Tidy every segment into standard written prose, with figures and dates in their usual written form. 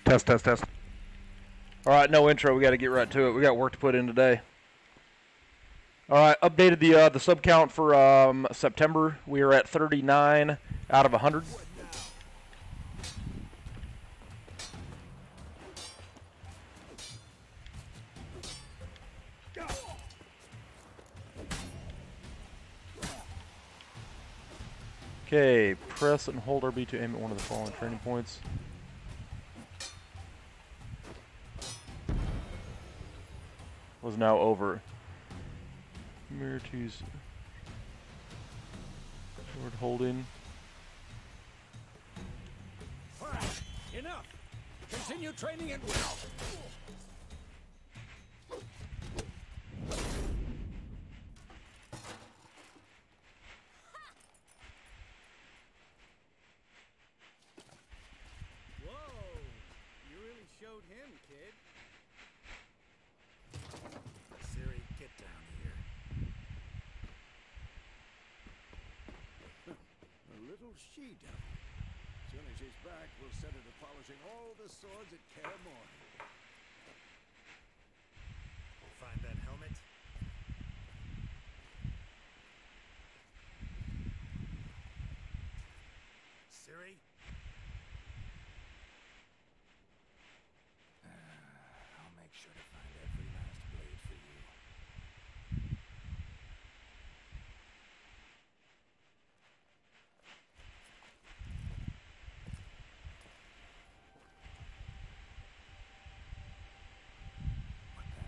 Test, test, test. All right, no intro. We got to get right to it. We got work to put in today. All right, updated the sub count for September. We are at 39 out of 100. Okay, press and hold RB to aim at one of the following training points. Was now over. Mirror to use sword holding. All right, enough. Continue training it well. Showed him, kid. Siri, get down here. A little she-devil. As soon as she's back, we'll set her to polishing all the swords at Kaer Morhen. Find that helmet? Siri? Make sure to find every last blade for you. What the?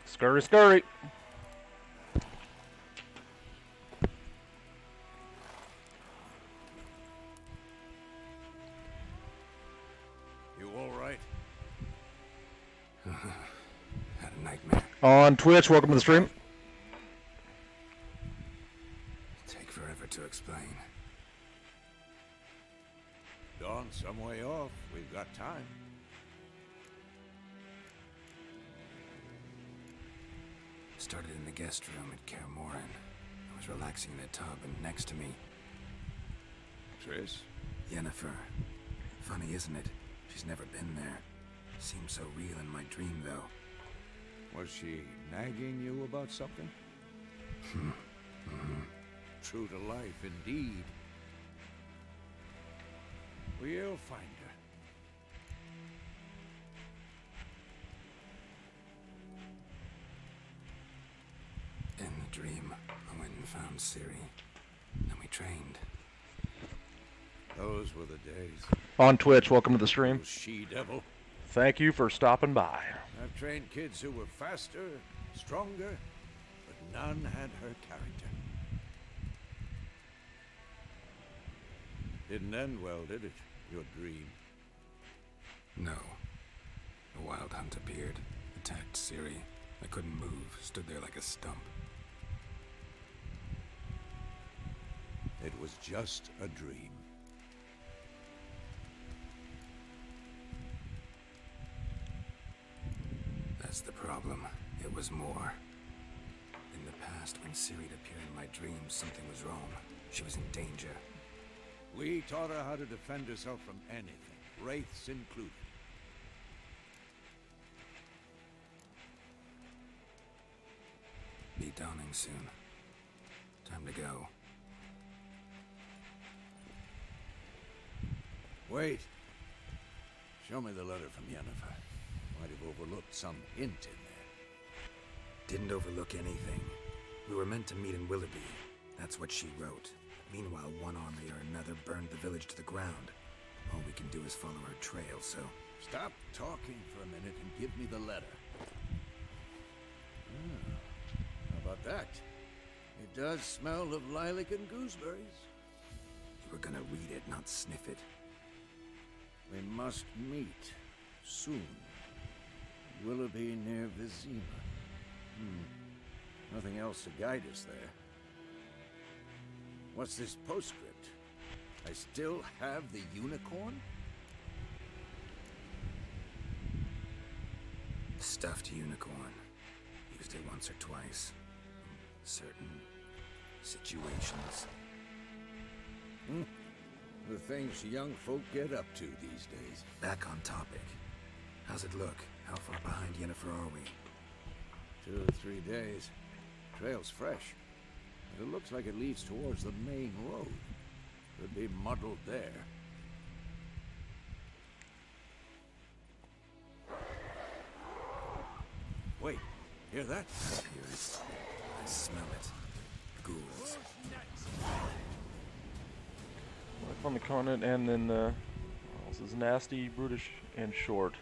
Scurry, scurry. You all right? Had a nightmare. On Twitch, welcome to the stream. Take forever to explain. Dawn's some way off. We've got time. Started in the guest room at Kaer Morhen. I was relaxing in a tub, and next to me... Triss? Yennefer. Funny, isn't it? She's never been there. Seems so real in my dream, though. Was she nagging you about something? True to life, indeed. We'll find her. In the dream, I went and found Ciri. Then we trained. Those were the days. On Twitch, welcome to the stream. She-devil. Thank you for stopping by. I've trained kids who were faster, stronger, but none had her character. Didn't end well, did it? Your dream? No. A wild hunt appeared, attacked Ciri. I couldn't move, stood there like a stump. It was just a dream. That's the problem. It was more. In the past, when Ciri'd appear in my dreams, something was wrong. She was in danger. We taught her how to defend herself from anything, wraiths included. Be dawning soon. Time to go. Wait. Show me the letter from Yennefer. Might have overlooked some hint in there. Didn't overlook anything. We were meant to meet in Willoughby. That's what she wrote. Meanwhile, one army or another burned the village to the ground. All we can do is follow her trail, so... Stop talking for a minute and give me the letter. How about that? It does smell of lilac and gooseberries. You were gonna read it, not sniff it. We must meet soon. Willoughby near Vizima. Nothing else to guide us there. What's this postscript? I still have the unicorn? Stuffed unicorn. Used it once or twice. In certain situations. The things young folk get up to these days. Back on topic. How's it look? How far behind Yennefer are we? 2 or 3 days. Trail's fresh. But it looks like it leads towards the main road. Could be muddled there. Wait, hear that? I hear it. I smell it. Ghouls. Life on the continent, and then this is nasty, brutish, and short.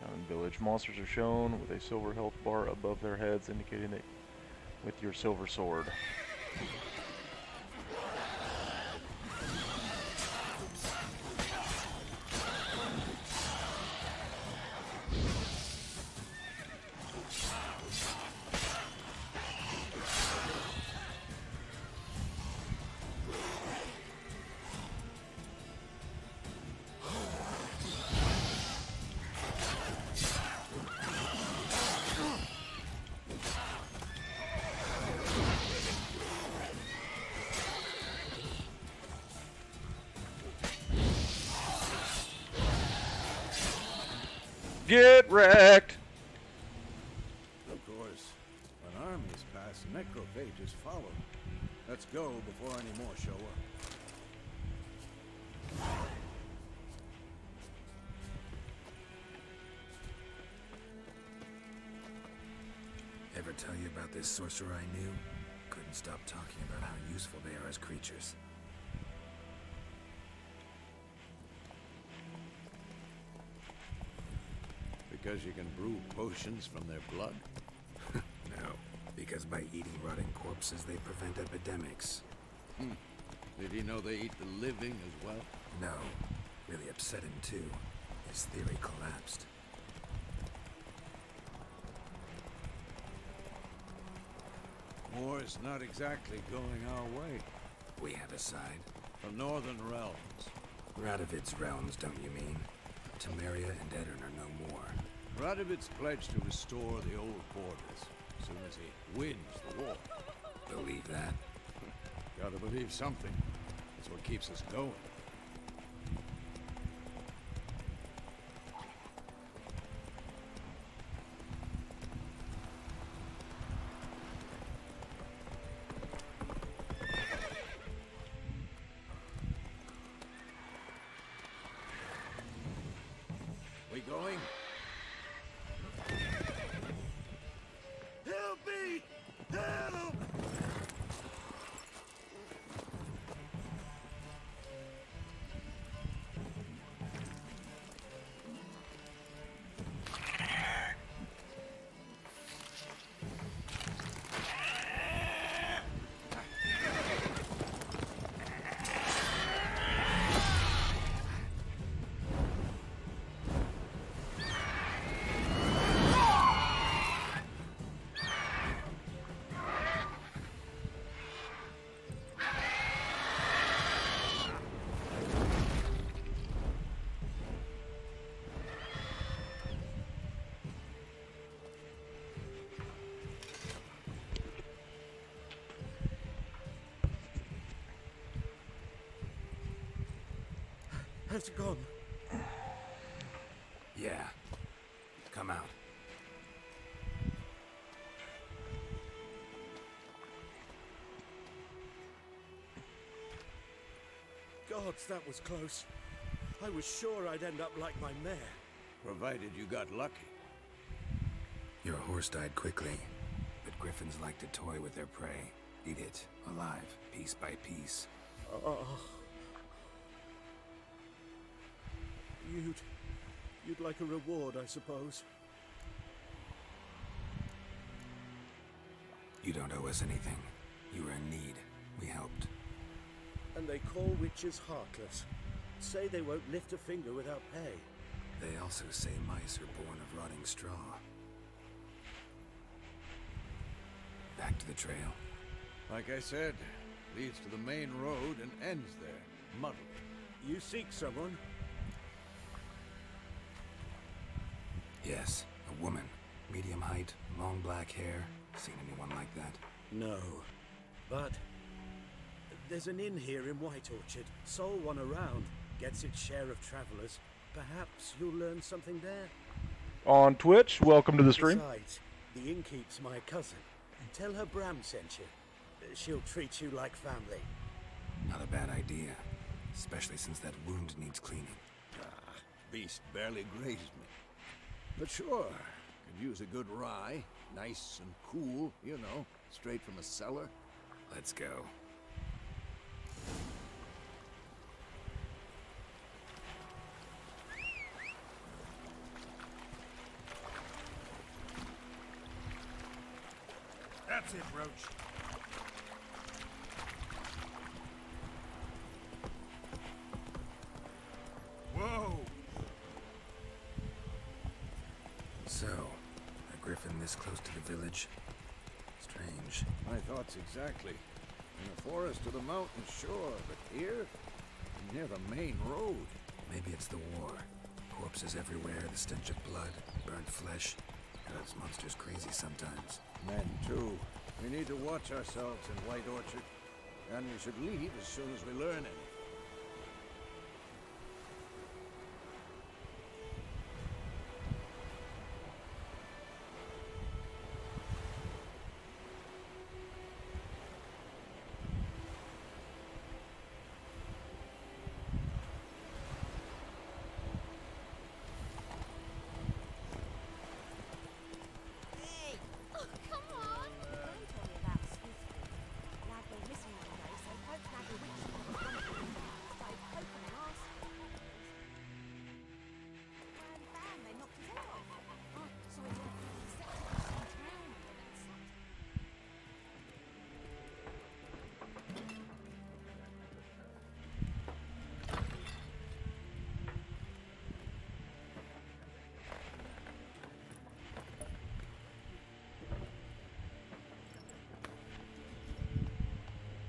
Town village. Monsters are shown with a silver health bar above their heads, indicating that with your silver sword. Get wrecked! Of course, when armies pass, necrophages follow. Let's go before any more show up. Ever tell you about this sorcerer I knew? Couldn't stop talking about how useful they are as creatures. Because you can brew potions from their blood? No, because by eating rotting corpses, they prevent epidemics. Did he know they eat the living as well? No, really upset him too. His theory collapsed. War's not exactly going our way. We have a side. The Northern Realms. Radovid's realms, don't you mean? Temeria and Edirn are no more. Radovid's pledged to restore the old borders as soon as he wins the war. Believe that? Gotta believe something. That's what keeps us going. We going? Help me! Help! Has it gone? Yeah. Come out. Gods, that was close. I was sure I'd end up like my mare. Provided you got lucky. Your horse died quickly, but griffins like to toy with their prey. Eat it, alive, piece by piece. You'd like a reward, I suppose. You don't owe us anything. You were in need. We helped. And they call witches heartless. Say they won't lift a finger without pay. They also say mice are born of rotting straw. Back to the trail. Like I said, leads to the main road and ends there, muddled. You seek someone? Yes, a woman. Medium height, long black hair. Seen anyone like that? No. But there's an inn here in White Orchard. Sole one around. Gets its share of travelers. Perhaps you'll learn something there. On Twitch, welcome to the stream. Besides, the innkeep's my cousin. Tell her Bram sent you. She'll treat you like family. Not a bad idea. Especially since that wound needs cleaning. Beast barely grazed me. But sure, could use a good rye. Nice and cool, you know, straight from a cellar. Let's go. That's it, Roach. Whoa! So, a griffin this close to the village? Strange. My thoughts exactly. In the forest or the mountains, sure, but here? Near the main road. Maybe it's the war. Corpses everywhere, the stench of blood, burnt flesh. Drives monsters crazy sometimes. Men, too. We need to watch ourselves in White Orchard. And we should leave as soon as we learn anything.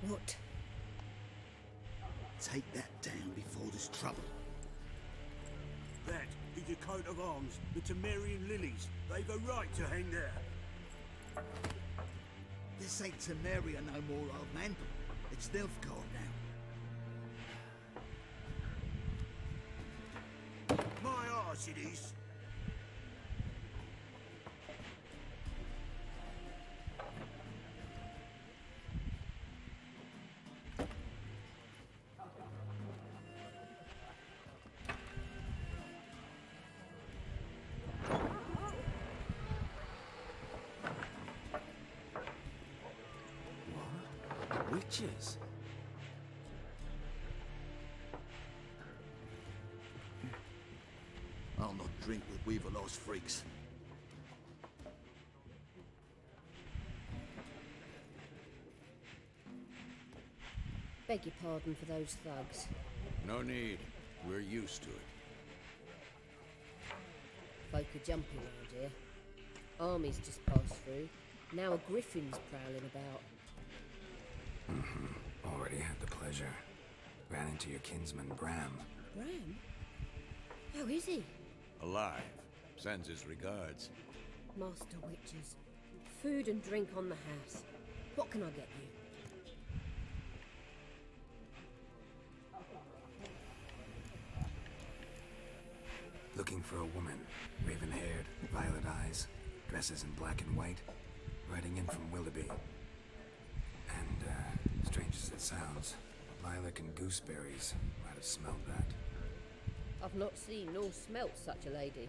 What? Take that down before there's trouble. That is the coat of arms, the Temerian lilies. They've a right to hang there. This ain't Temeria no more, old man. It's Nilfgaard now. My arse it is. Witches? I'll not drink with Weaverlaw's freaks. Beg your pardon for those thugs. No need. We're used to it. Folk are jumping around here. Armies just passed through. Now a griffin's prowling about. Already had the pleasure. Ran into your kinsman, Bram. Bram? How is he? Alive. Sends his regards. Master witches. Food and drink on the house. What can I get you? Looking for a woman. Raven-haired, violet eyes, dresses in black and white. Riding in from Willoughby. And, strange as it sounds, lilac and gooseberries might have smelled that. I've not seen nor smelt such a lady.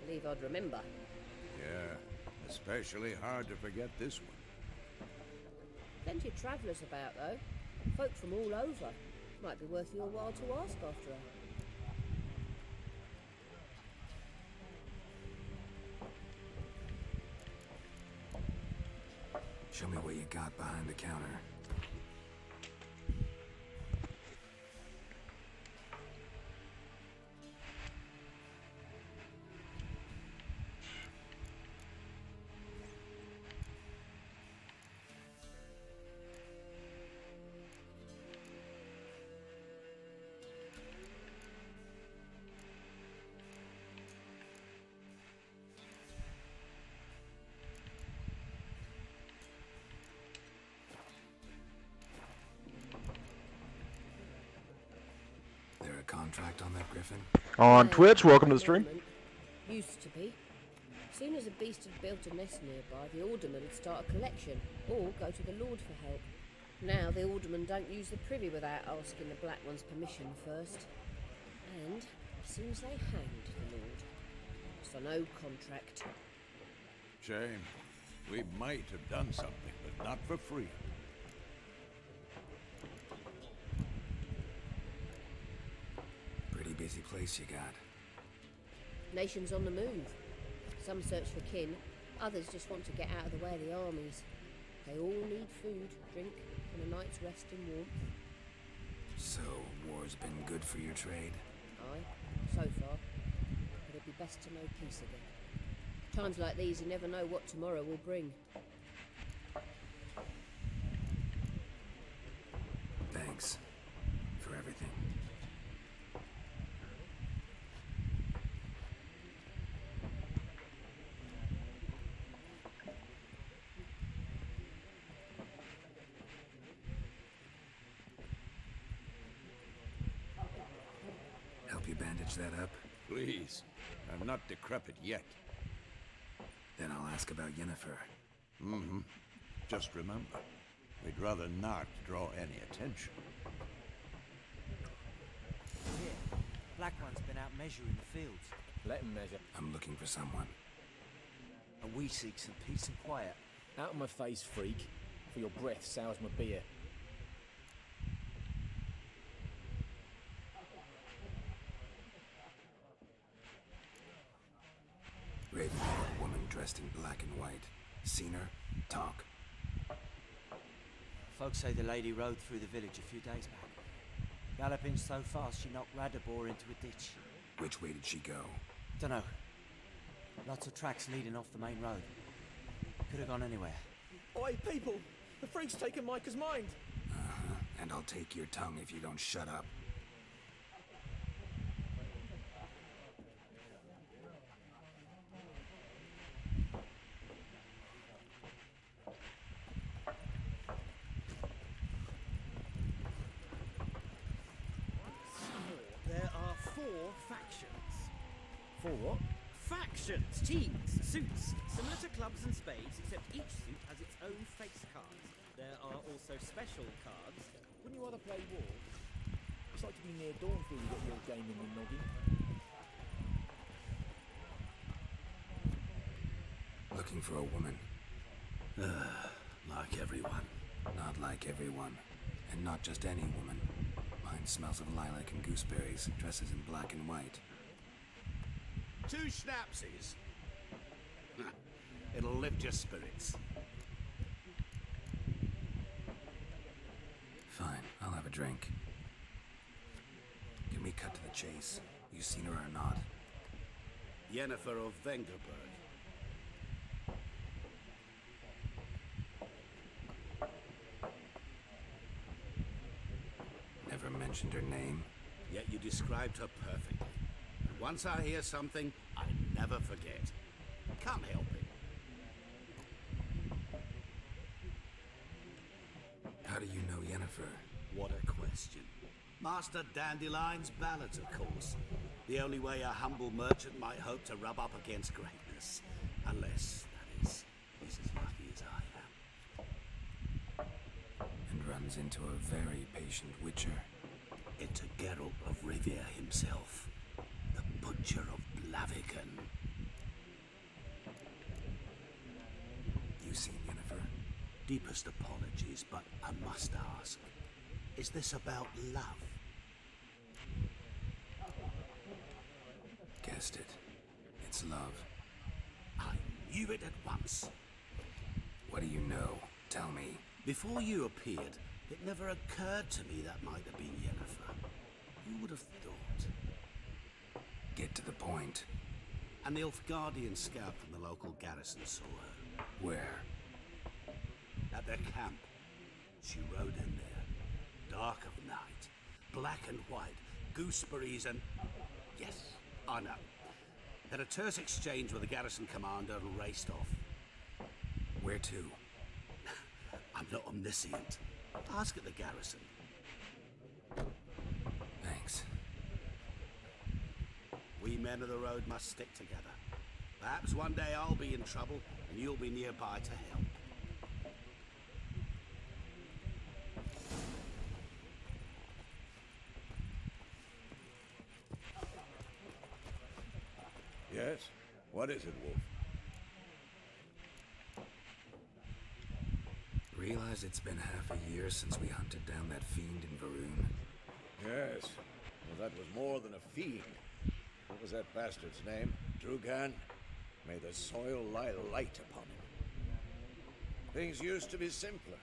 Believe I'd remember. Yeah, especially hard to forget this one. Plenty of travellers about, though. Folk from all over. Might be worth your while to ask after her. Show me what you got behind the counter. Contract on that griffin? On Twitch, welcome to the stream. Used to be. Soon as a beast had built a nest nearby, the alderman would start a collection, or go to the Lord for help. Now the aldermen don't use the privy without asking the Black One's permission first. And as soon as they hanged the Lord, it's for no contract. Shame. We might have done something, but not for free. Busy place you got. Nations on the move. Some search for kin, others just want to get out of the way of the armies. They all need food, drink, and a night's rest and warmth. So, war's been good for your trade? Aye, so far. But it'd be best to know peace again. Times like these, you never know what tomorrow will bring. Thanks for everything. That up? Please. I'm not decrepit yet. Then I'll ask about Yennefer. Mm-hmm. Just remember, we'd rather not draw any attention. Here, Black One's been out measuring the fields. Let him measure. I'm looking for someone. And we seek some peace and quiet. Out of my face, freak. For your breath sours my beer. Ravenheart woman dressed in black and white. Seen her? Talk. Folks say the lady rode through the village a few days back. Galloping so fast she knocked Radabor into a ditch. Which way did she go? Dunno. Lots of tracks leading off the main road. Could have gone anywhere. Oi, people! The freak's taken Micah's mind! Uh-huh. And I'll take your tongue if you don't shut up. What? Factions, teams, suits, similar to clubs and spades, except each suit has its own face cards. There are also special cards. Wouldn't you rather play war? It's like to be near dawn before you got your game in your noggin. Looking for a woman. Like everyone. Not like everyone. And not just any woman. Mine smells of lilac and gooseberries, dresses in black and white. 2 schnapsies. It'll lift your spirits. Fine, I'll have a drink. Can we cut to the chase? You seen her or not? Yennefer of Vengerberg. Never mentioned her name. Yet you described her perfectly. Once I hear something, I never forget. Can't help it. How do you know Yennefer? What a question. Master Dandelion's ballads, of course. The only way a humble merchant might hope to rub up against greatness. Unless, that is, he's as lucky as I am. And runs into a very patient witcher. It's a Geralt of Rivia himself. Butcher of Blaviken. You seen Yennefer? Deepest apologies, but I must ask. Is this about love? Guessed it. It's love. I knew it at once. What do you know? Tell me. Before you appeared, it never occurred to me that might have been Yennefer. Who would have thought? Get to the point. An Nilfgaardian scout from the local garrison saw her. Where? At their camp. She rode in there. Dark of night. Black and white. Gooseberries and... Yes, I know. Had a terse exchange with the garrison commander and raced off. Where to? I'm not omniscient. Ask at the garrison. Thanks. We men of the road must stick together. Perhaps one day I'll be in trouble and you'll be nearby to help. Yes? What is it, Wolf? Realize it's been half a year since we hunted down that fiend in Varun. Yes. Well, that was more than a fiend. What was that bastard's name? Drugan? May the soil lie light upon him. Things used to be simpler.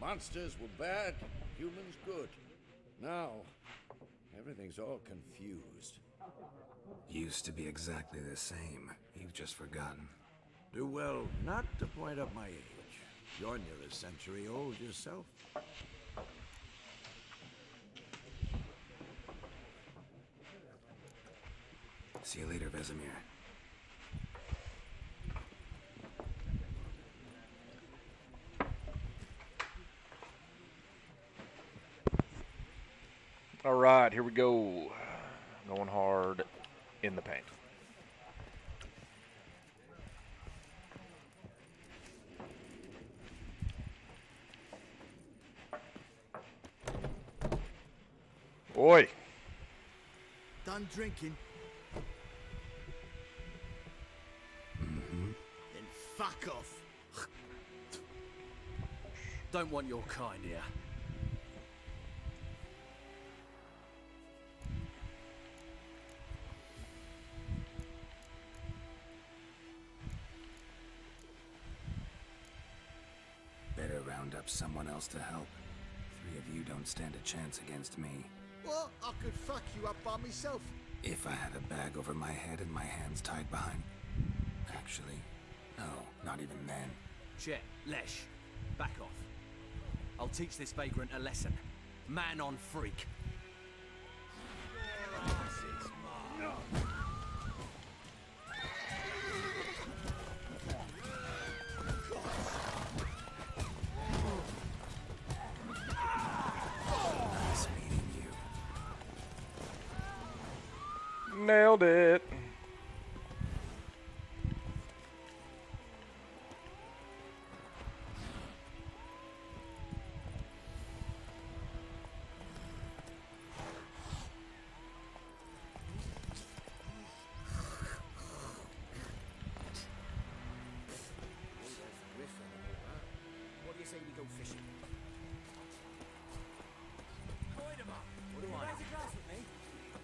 Monsters were bad, humans good. Now, everything's all confused. Used to be exactly the same. You've just forgotten. Do well not to point up my age. You're near a century old yourself. See you later, Vesemir. All right, here we go. Going hard in the paint. Oi. Done drinking? Then fuck off. Don't want your kind here. Better round up someone else to help. Three of you don't stand a chance against me. What? I could fuck you up by myself. If I had a bag over my head and my hands tied behind... Actually, no, not even then. Chet, Lesh, back off. I'll teach this vagrant a lesson. Man on freak. Nice meeting you. Nailed it. What do you say we go fishing?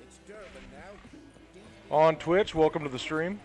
It's Durban now. On Twitch, welcome to the stream.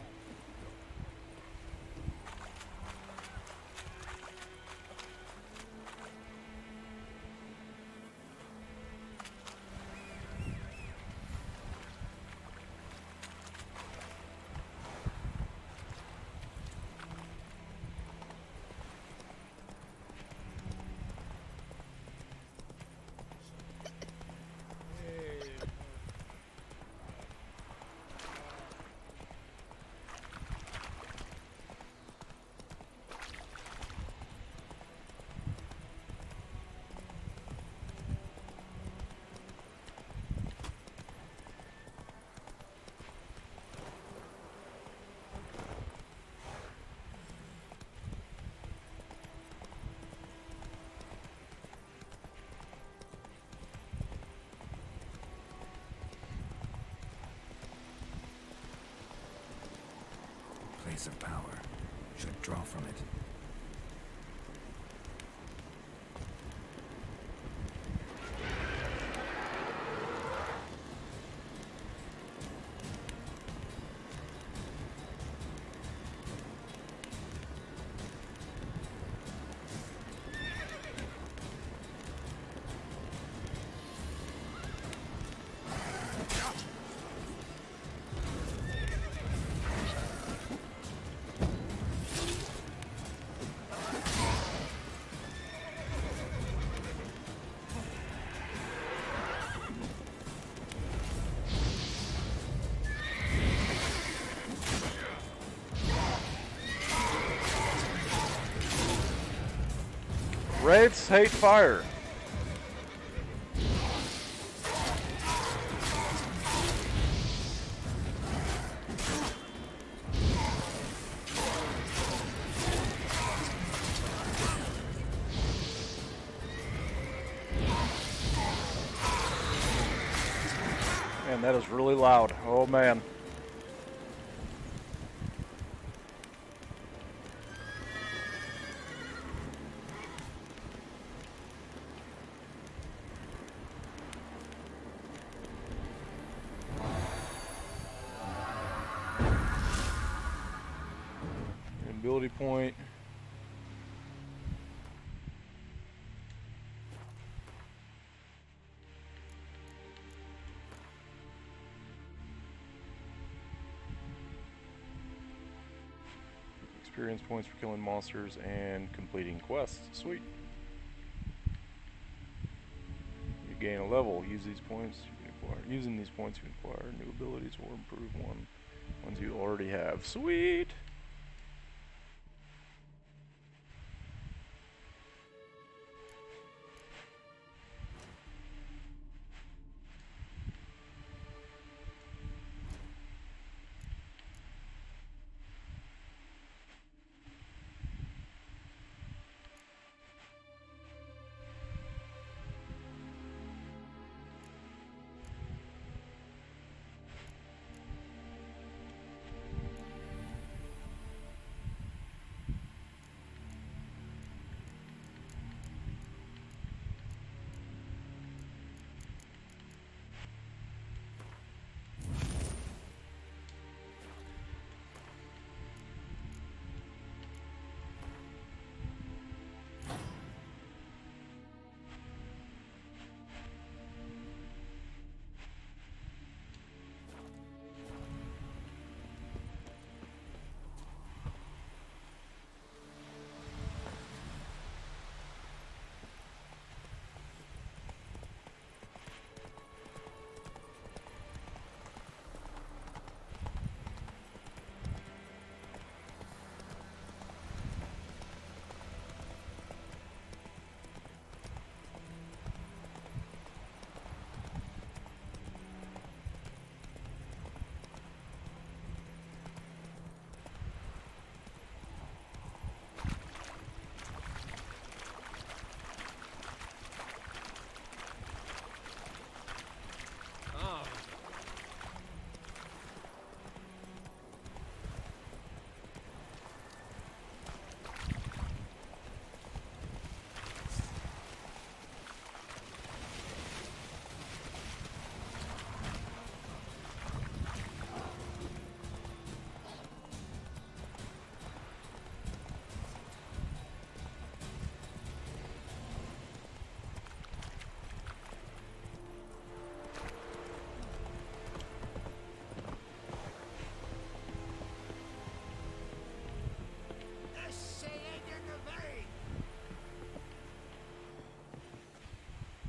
place of power. Should draw from it. Wraiths hate fire. Man, that is really loud. Oh man. Ability point. Experience points for killing monsters and completing quests. Sweet. You gain a level. Use these points. Using these points, you acquire new abilities or improve ones you already have. Sweet.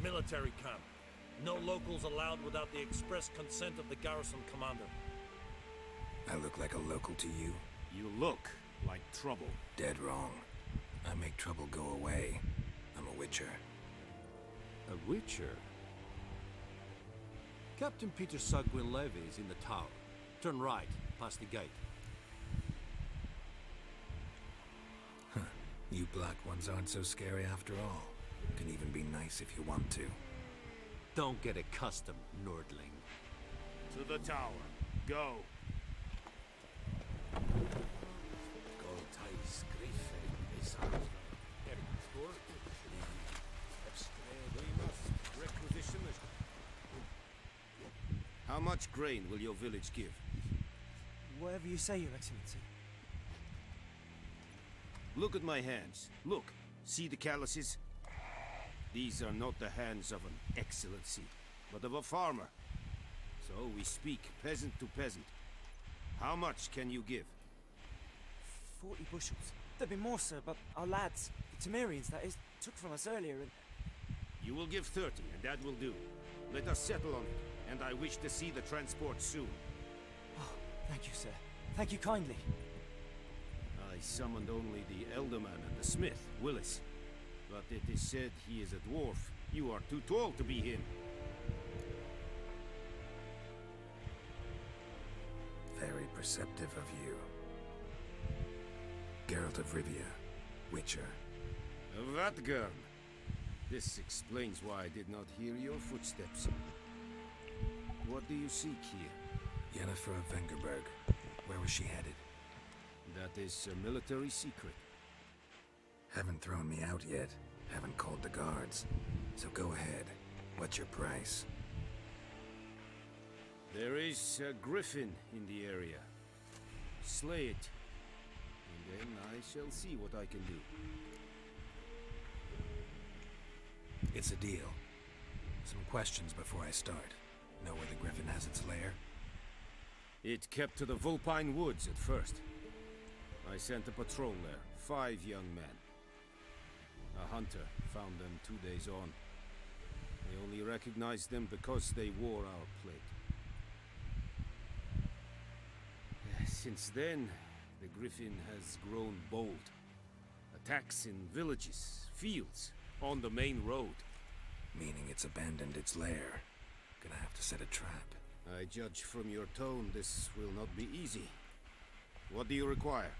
Military camp. No locals allowed without the express consent of the garrison commander. I look like a local to you? You look like trouble. Dead wrong. I make trouble go away. I'm a witcher. A witcher? Captain Peter Sugwin Levy is in the tower. Turn right, past the gate. Huh. You black ones aren't so scary after all. Can even be nice if you want to. Don't get accustomed, Nordling. To the tower. Go. How much grain will your village give? Whatever you say, Your Excellency. Look at my hands. Look. See the calluses? These are not the hands of an excellency, but of a farmer. So we speak peasant to peasant. How much can you give? 40 bushels. There'd be more, sir, but our lads, the Temerians, that is, took from us earlier and... You will give 30, and that will do. Let us settle on it, and I wish to see the transport soon. Oh, thank you, sir. Thank you kindly. I summoned only the Elderman and the smith, Willis. But it is said he is a dwarf. You are too tall to be him. Very perceptive of you. Geralt of Rivia, Witcher. Vatgern. This explains why I did not hear your footsteps. What do you seek here? Yennefer of Vengerberg. Where was she headed? That is a military secret. Haven't thrown me out yet. Haven't called the guards. So go ahead. What's your price? There is a griffin in the area. Slay it. And then I shall see what I can do. It's a deal. Some questions before I start. Know where the griffin has its lair? It kept to the Vulpine Woods at first. I sent a patrol there, 5 young men. A hunter found them 2 days on. They only recognized them because they wore our plate. Since then, the griffin has grown bold. Attacks in villages, fields, on the main road. Meaning it's abandoned its lair. Gonna have to set a trap. I judge from your tone this will not be easy. What do you require?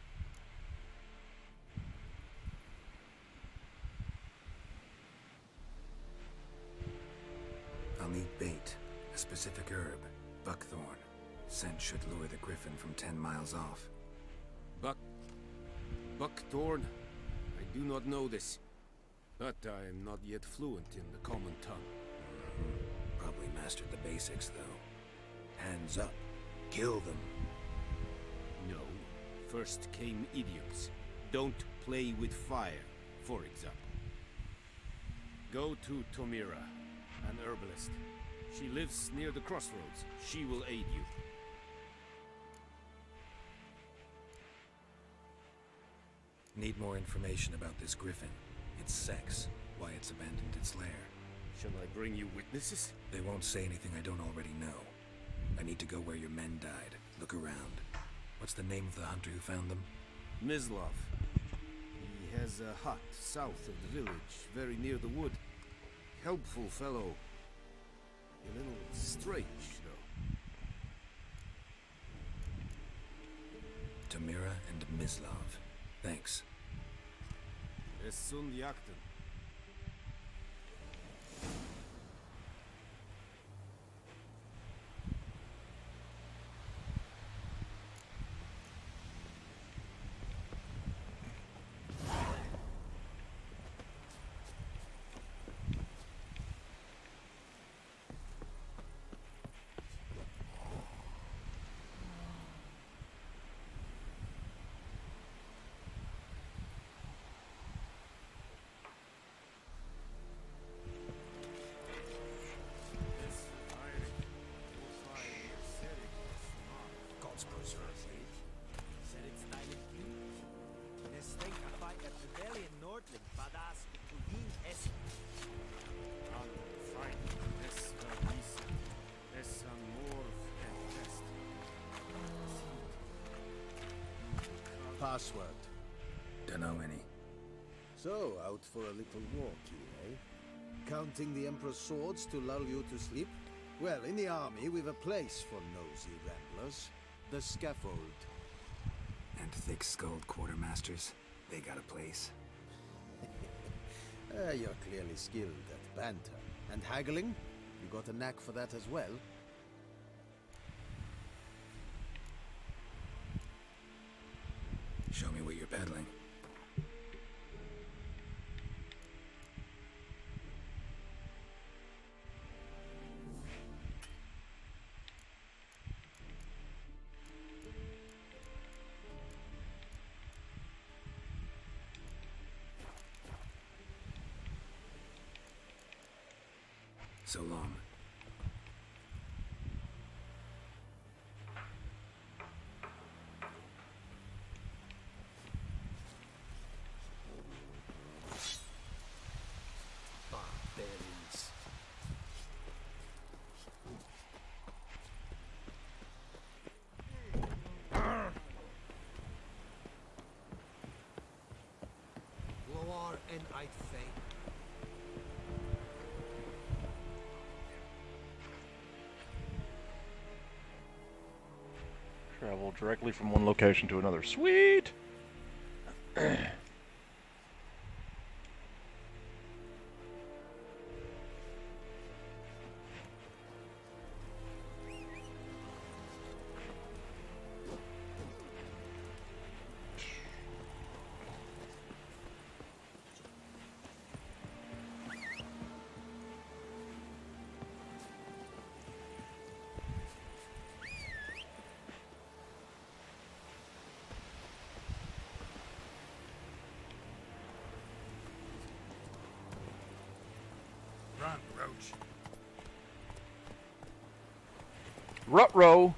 I'll need bait, a specific herb, buckthorn. Scent should lure the griffin from 10 miles off. Buckthorn? I do not know this. But I am not yet fluent in the common tongue. Probably mastered the basics, though. Hands up. Kill them. No. First came idioms. Don't play with fire, for example. Go to Tomira, an herbalist. She lives near the crossroads. She will aid you. Need more information about this griffin. Its sex, why it's abandoned its lair. Shall I bring you witnesses? They won't say anything I don't already know. I need to go where your men died. Look around. What's the name of the hunter who found them? Mislav. He has a hut south of the village, very near the wood. Helpful fellow. A little strange, though. Tomira and Mislav. Thanks. Es sunt jakten. Password. Dunno any. So, out for a little walk here, eh? Counting the Emperor's swords to lull you to sleep? Well, in the army, we've a place for nosy ramblers. The scaffold. And thick-skulled quartermasters? They got a place. You're clearly skilled at banter. And haggling? You got a knack for that as well? Show me what you're peddling. So long. Barbarians. Loar and I'd fade. Travel directly from one location to another. Sweet! Run, Roach. Rut-row!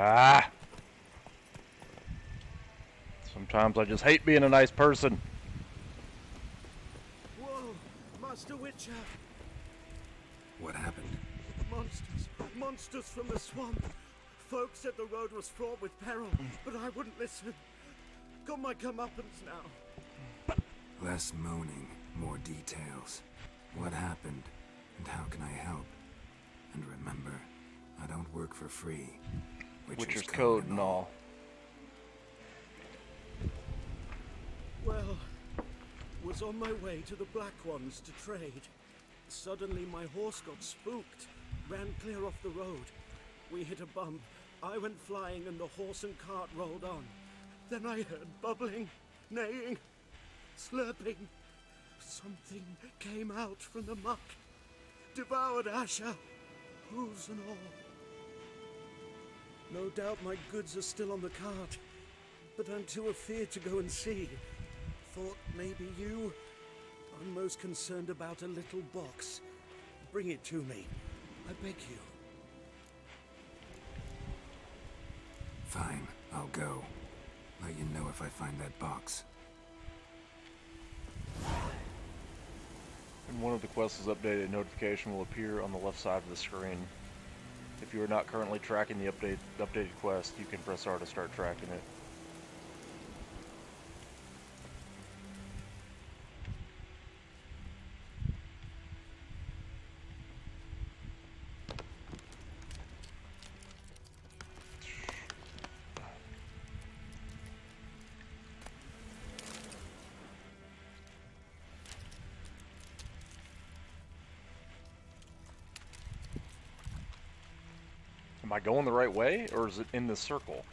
Ah! Sometimes I just hate being a nice person. Whoa! Master Witcher! What happened? Monsters! Monsters from the swamp! Folks said the road was fraught with peril, but I wouldn't listen. Got my comeuppance now. Less moaning, more details. What happened, and how can I help? And remember, I don't work for free. Witcher's code and all. Well, was on my way to the Black Ones to trade. Suddenly my horse got spooked, ran clear off the road. We hit a bump, I went flying and the horse and cart rolled on. Then I heard bubbling, neighing, slurping. Something came out from the muck, devoured Asher, hooves and all. No doubt my goods are still on the cart, but I'm too afeard to go and see. Thought maybe you? I'm most concerned about a little box. Bring it to me, I beg you. Fine, I'll go. Let you know if I find that box. When one of the quests is updated, a notification will appear on the left side of the screen. If you are not currently tracking the updated quest, you can press R to start tracking it. Am I going the right way, or is it in this circle?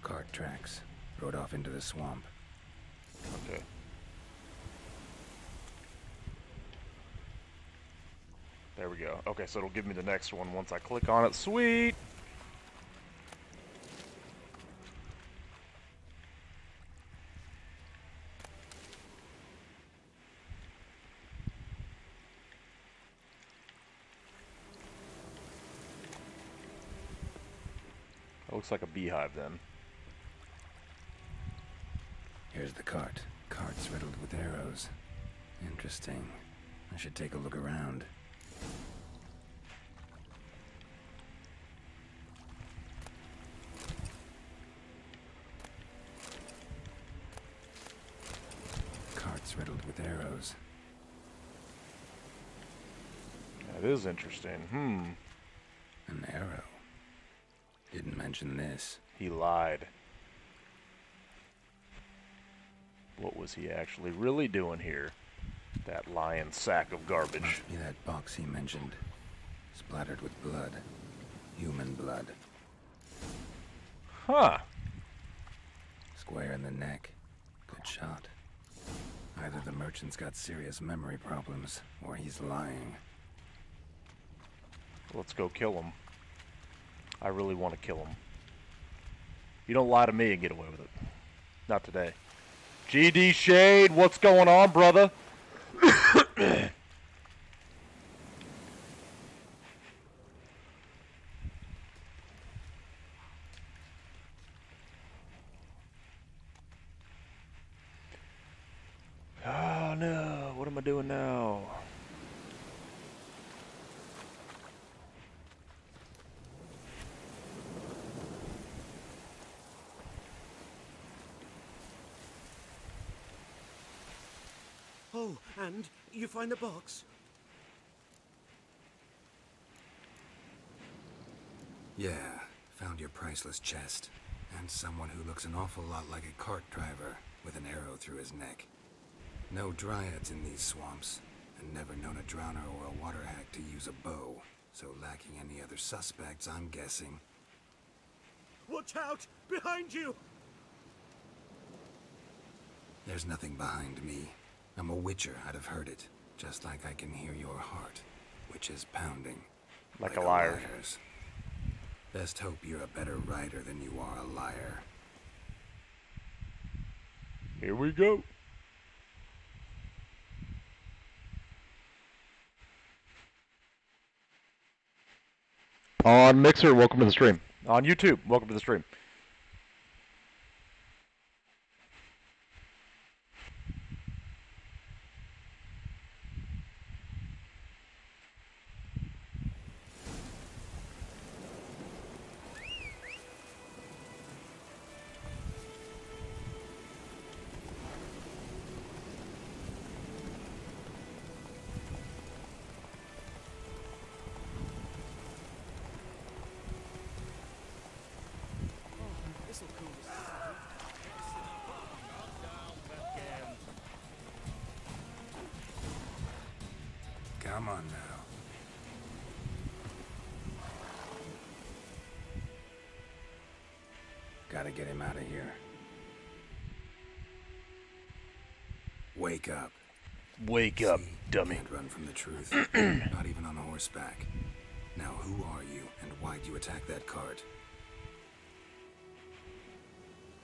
Cart tracks. Rode off into the swamp. Okay. There we go. Okay, so it'll give me the next one once I click on it. Sweet! Looks like a beehive then. Here's the cart. Cart's riddled with arrows. Interesting. I should take a look around. Cart's riddled with arrows. That is interesting. An arrow. Didn't mention this. He lied. What was he actually really doing here? That lying sack of garbage. Must be that box he mentioned. Splattered with blood. Human blood. Huh. Square in the neck. Good shot. Either the merchant's got serious memory problems, or he's lying. Let's go kill him. I really want to kill him. You don't lie to me and get away with it. Not today. GD Shade, what's going on, brother? Oh no, what am I doing now? Oh, and you find the box? Yeah, found your priceless chest. And someone who looks an awful lot like a cart driver with an arrow through his neck. No dryads in these swamps, and never known a drowner or a water hack to use a bow. So lacking any other suspects, I'm guessing. Watch out! Behind you! There's nothing behind me. I'm a witcher, I'd have heard it. Just like I can hear your heart, which is pounding. Like a liar. Liar's. Best hope you're a better writer than you are a liar. Here we go. On Mixer, welcome to the stream. On YouTube, welcome to the stream. Come on now. Gotta get him out of here. Wake up. Wake up, dummy. Can't run from the truth. Not even on horseback. Now who are you, and why'd you attack that cart?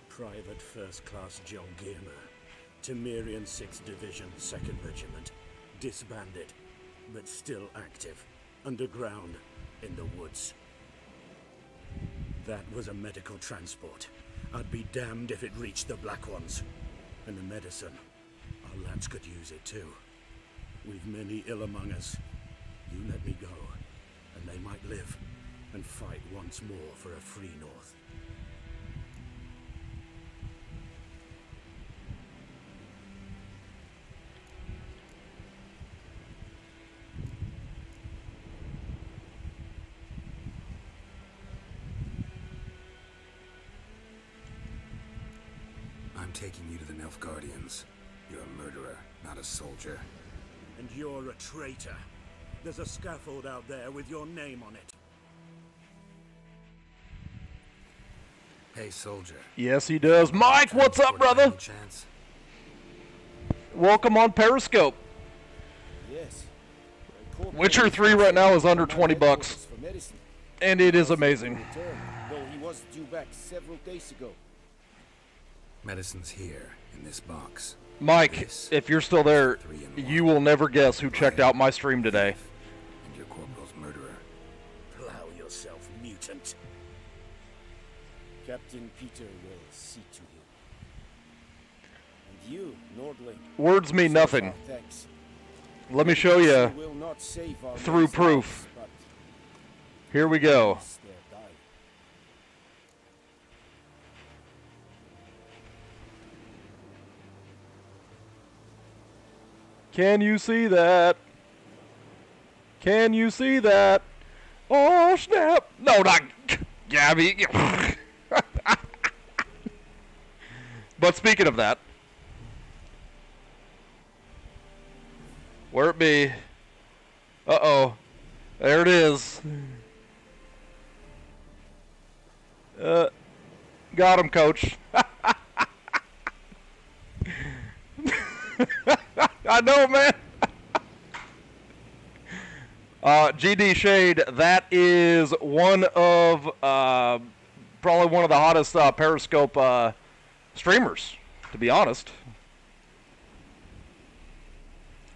Private First Class John Giermer. Temerian 6th Division, 2nd Regiment. Disbanded, but still active. Underground, in the woods. That was a medical transport. I'd be damned if it reached the Black Ones. And the medicine. Our lads could use it too. We've many ill among us. You let me go, and they might live, and fight once more for a free North. I'm taking you to the Nilfgaardians. You're a murderer, not a soldier. And you're a traitor. There's a scaffold out there with your name on it. Hey, soldier. Yes, he does. Mike, what's up, brother? Chance? Welcome on Periscope. Yes. Witcher 3 right now is under 20 bucks. And it is amazing. Though he was due back several days ago. Medicine's here, in this box. Mike, if you're still there, you will never guess who checked out my stream today. And your corporal's murderer. Plow yourself, mutant. Captain Peter will see to you. And you, Nordling. Words mean nothing. Thanks. Let me show you Will not save our through men's proof. lives, but Here we go. they're dying. Can you see that? Can you see that? Oh, snap. No, not Gabby. But speaking of that, Where it be? Uh-oh. There it is. Got him, coach. I know, man. GD Shade, that is one of, probably one of the hottest Periscope streamers, to be honest.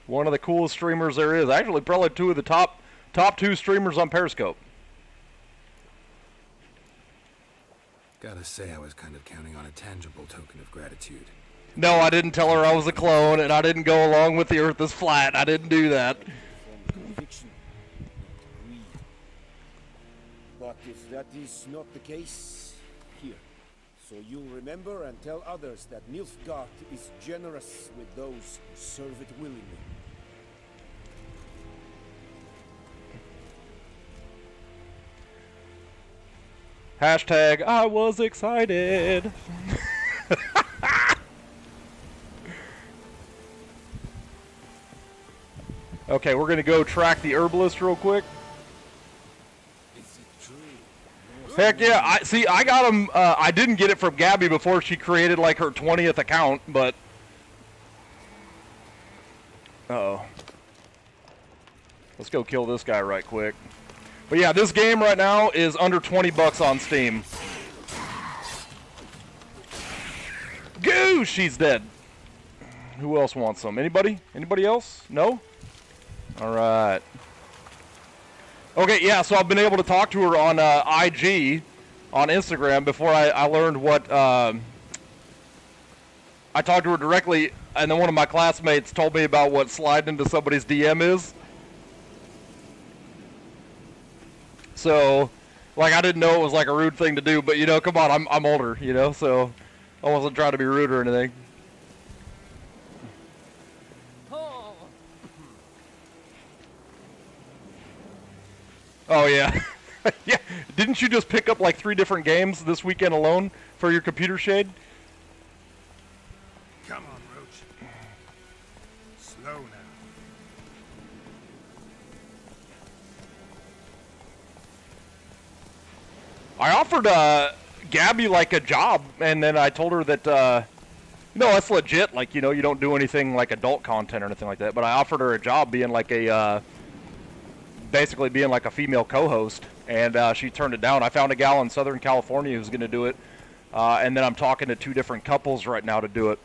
One of the coolest streamers there is. Actually, probably two of the top two streamers on Periscope. Gotta say, I was kind of counting on a tangible token of gratitude. No, I didn't tell her I was a clone, and I didn't go along with the Earth is flat. I didn't do that. Conviction, not greed. But if that is not the case, here. So you'll remember and tell others that Nilfgaard is generous with those who serve it willingly. Hashtag, I was excited. Okay, we're going to go track the herbalist real quick. Heck yeah, I got him, I didn't get it from Gabby before she created like her 20th account, but... Uh-oh. Let's go kill this guy right quick. But yeah, this game right now is under 20 bucks on Steam. Goo! She's dead. Who else wants some? Anybody? Anybody else? No? Alright. Okay, yeah, so I've been able to talk to her on IG, on Instagram, before I learned what... I talked to her directly, and then one of my classmates told me about what sliding into somebody's DM is. So, like, I didn't know it was like a rude thing to do, but, you know, come on, I'm older, you know, so I wasn't trying to be rude or anything. Oh, yeah. Yeah. Didn't you just pick up like 3 different games this weekend alone for your computer, Shade? Come on, Roach. Slow now. I offered Gabby like a job, and then I told her that, no, that's legit. Like, you know, you don't do anything like adult content or anything like that. But I offered her a job being like a, basically being like a female co-host, and she turned it down. I found a gal in Southern California who's going to do it, and then I'm talking to 2 different couples right now to do it.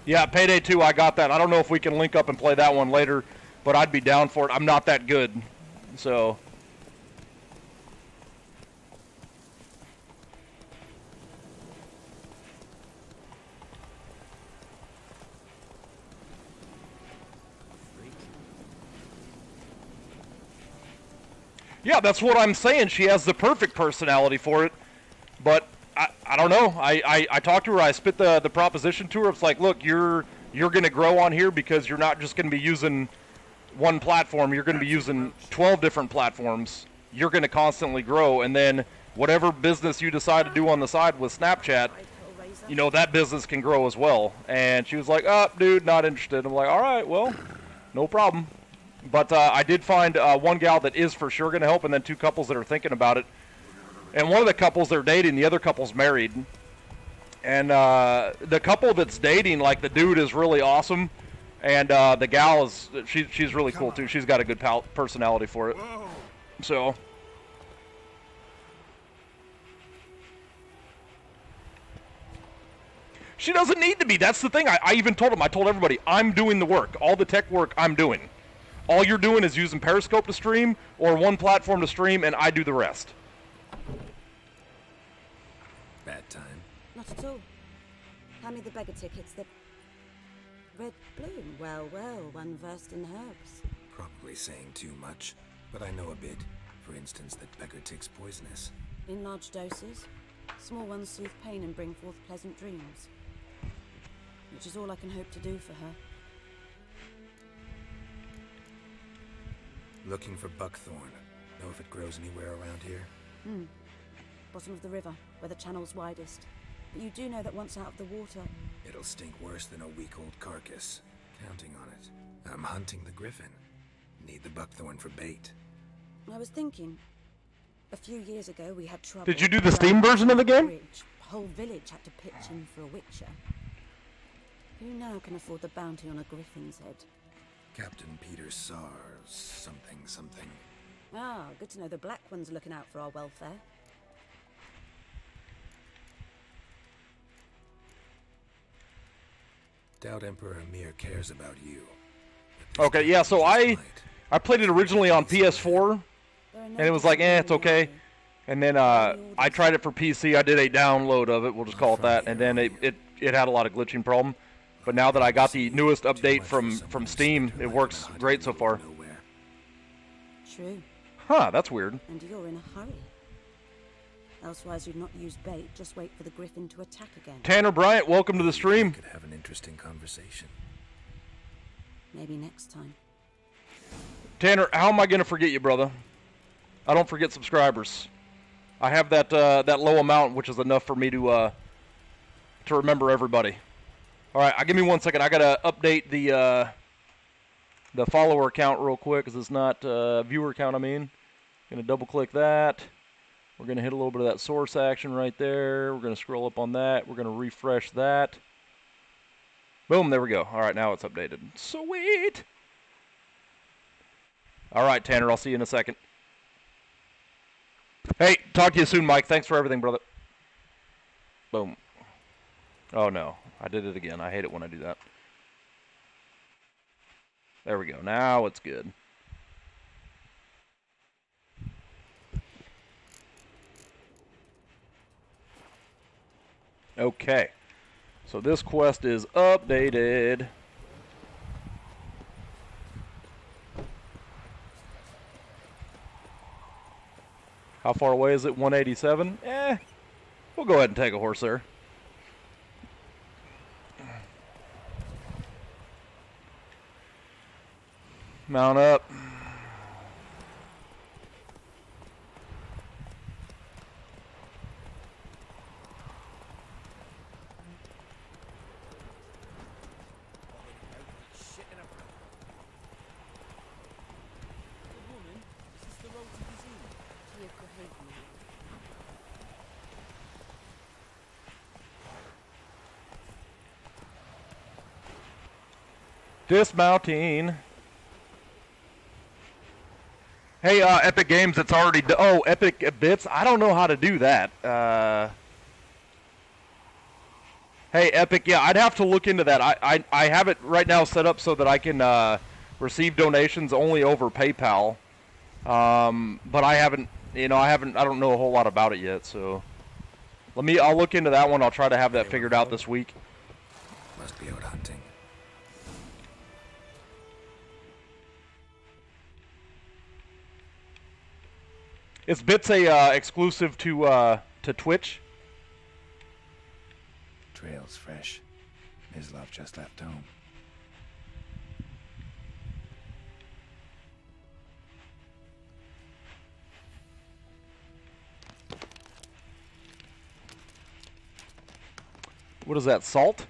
Yeah, Payday 2, I got that. I don't know if we can link up and play that one later, but I'd be down for it. I'm not that good, so... Yeah, that's what I'm saying. She has the perfect personality for it, but I don't know. I talked to her. I spit the proposition to her. It's like, look, you're going to grow on here because you're not just going to be using one platform. You're going to be using 12 different platforms. You're going to constantly grow, and then whatever business you decide to do on the side with Snapchat, you know, that business can grow as well. And she was like, oh, dude, not interested. I'm like, all right, well, no problem. But I did find one gal that is for sure going to help, and then 2 couples that are thinking about it. And one of the couples they're dating, the other couple's married. And the couple that's dating, like, the dude is really awesome, and the gal is she's really cool too. She's got a good personality for it. So. She doesn't need to be. That's the thing. I even told him. I told everybody, I'm doing the work. All the tech work, I'm doing. All you're doing is using Periscope to stream or one platform to stream, and I do the rest. Bad time. Not at all. Hand me the beggar tickets. The red bloom. Well, well, one versed in herbs. Probably saying too much, but I know a bit. For instance, that beggar tick's poisonous. In large doses. Small ones soothe pain and bring forth pleasant dreams. Which is all I can hope to do for her. Looking for buckthorn. Know if it grows anywhere around here? Bottom of the river, where the channel's widest. But you do know that once out of the water, It'll stink worse than a week-old carcass. Counting on it. I'm hunting the griffin. Need the buckthorn for bait. I was thinking, a few years ago we had trouble. Did you do the Steam version of the game? The whole village had to pitch in for a witcher. Who now can afford the bounty on a griffin's head? Captain Peter Sars, something. Ah, good to know the Black One's looking out for our welfare. Doubt Emperor Emir cares about you. Okay, yeah, so I played it originally on PS4, and it was like, it's okay. And then I tried it for PC. I did a download of it, we'll just call it that, and then it had a lot of glitching problem. But now that I got the newest update from Steam, it works great so far. True. Huh, that's weird. And you're in a hurry. Elsewise, you'd not use bait, just wait for the griffin to attack again. Tanner Bryant, welcome to the stream. Could have an interesting conversation. Maybe next time. Tanner, how am I going to forget you, brother? I don't forget subscribers. I have that that low amount, which is enough for me to remember everybody. All right, give me 1 second. I got to update the follower count real quick, because it's not viewer count, I mean. Going to double-click that. We're going to hit a little bit of that source action right there. We're going to scroll up on that. We're going to refresh that. Boom, there we go. All right, now it's updated. Sweet! All right, Tanner, I'll see you in a second. Hey, talk to you soon, Mike. Thanks for everything, brother. Boom. Oh, no. I did it again. I hate it when I do that. There we go. Now it's good. Okay. So this quest is updated. How far away is it? 187? We'll go ahead and take a horse there. Mount up. Dismounting. Hey, Epic Games, it's already... Oh, Epic Bits? I don't know how to do that. Hey, Epic, yeah, I'd have to look into that. I have it right now set up so that I can receive donations only over PayPal. But I haven't, I don't know a whole lot about it yet, so... I'll look into that one. I'll try to have that figured out this week. Must be out hunting. Is Bits a exclusive to Twitch? Trail's fresh. Mislav just left home. What is that, salt?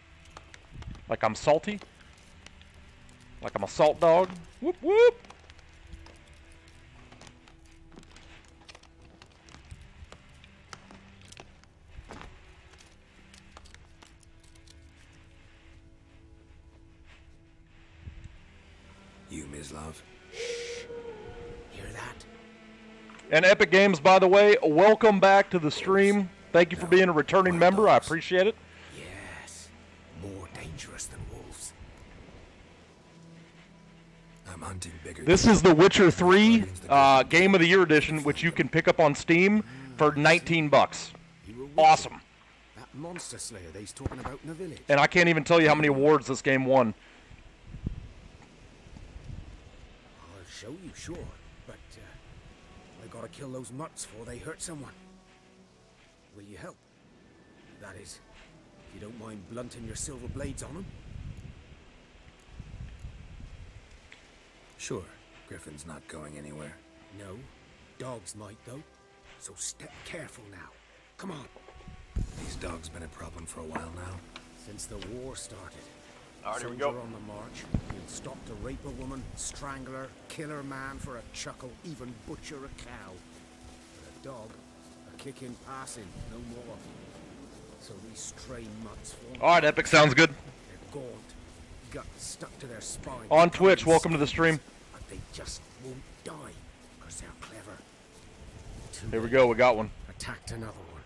Like I'm salty? Like I'm a salt dog? Whoop whoop! You, Mislav. Hear that? And Epic Games, by the way, welcome back to the stream. Thank you for being a returning member. I appreciate it. Yes. More dangerous than wolves. I'm hunting bigger. This is the Witcher 3 Game of the Year edition, which you can pick up on Steam for $19. Awesome. That monster slayer that he's talking about in the village. And I can't even tell you how many awards this game won. I'll show you, sure, but I gotta kill those mutts before they hurt someone. Will you help? That is, if you don't mind blunting your silver blades on them. Sure. Griffin's not going anywhere. No. Dogs might, though. So step careful now. Come on. These dogs been a problem for a while now. Since the war started. Alright, here we Soldier go. on the march. He'll stop to rape a woman, strangle her, kill her man for a chuckle, even butcher a cow. But a dog, a kick in passing, no more. So these stray mutts form. Alright, Epic, sounds good. They're gaunt, guts stuck to their spine. On Twitch, welcome to the stream. But they just won't die, because they're clever. Here we go, we got one. Attacked another one.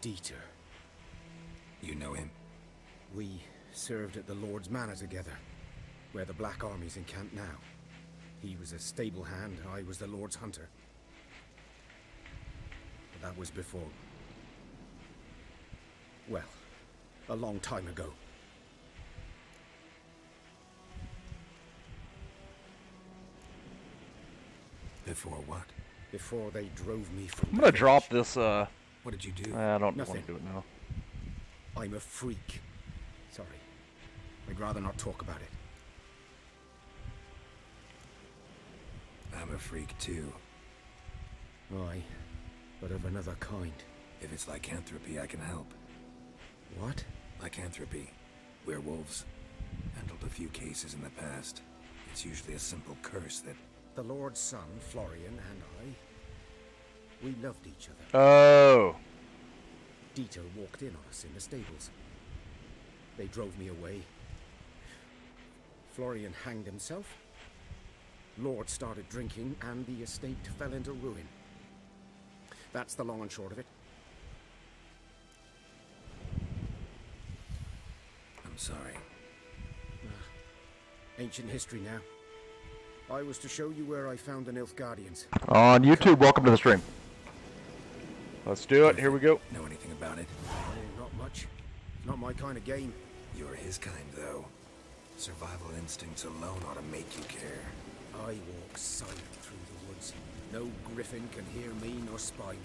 Dieter. You know him? We served at the Lord's Manor together, where the Black Army's encamped now. He was a stable hand, I was the Lord's hunter. But that was before... well, a long time ago. Before what? Before they drove me from... I'm gonna drop this, What did you do? I don't Nothing. want to do it now. I'm a freak. Sorry. I'd rather not talk about it. I'm a freak too. Aye, but of another kind. If it's lycanthropy, I can help. What? Lycanthropy. Werewolves. Handled a few cases in the past. It's usually a simple curse that... The Lord's son, Florian, and I... we loved each other. Oh. Dieter walked in on us in the stables. They drove me away. Florian hanged himself. Lord started drinking, and the estate fell into ruin. That's the long and short of it. I'm sorry. Ancient history now. I was to show you where I found the Nilfgaardians. On YouTube, welcome to the stream. Let's do it, here we go. Know anything about it? Not much. Not my kind of game. You're his kind, though. Survival instincts alone ought to make you care. I walk silent through the woods. No griffin can hear me nor spy me.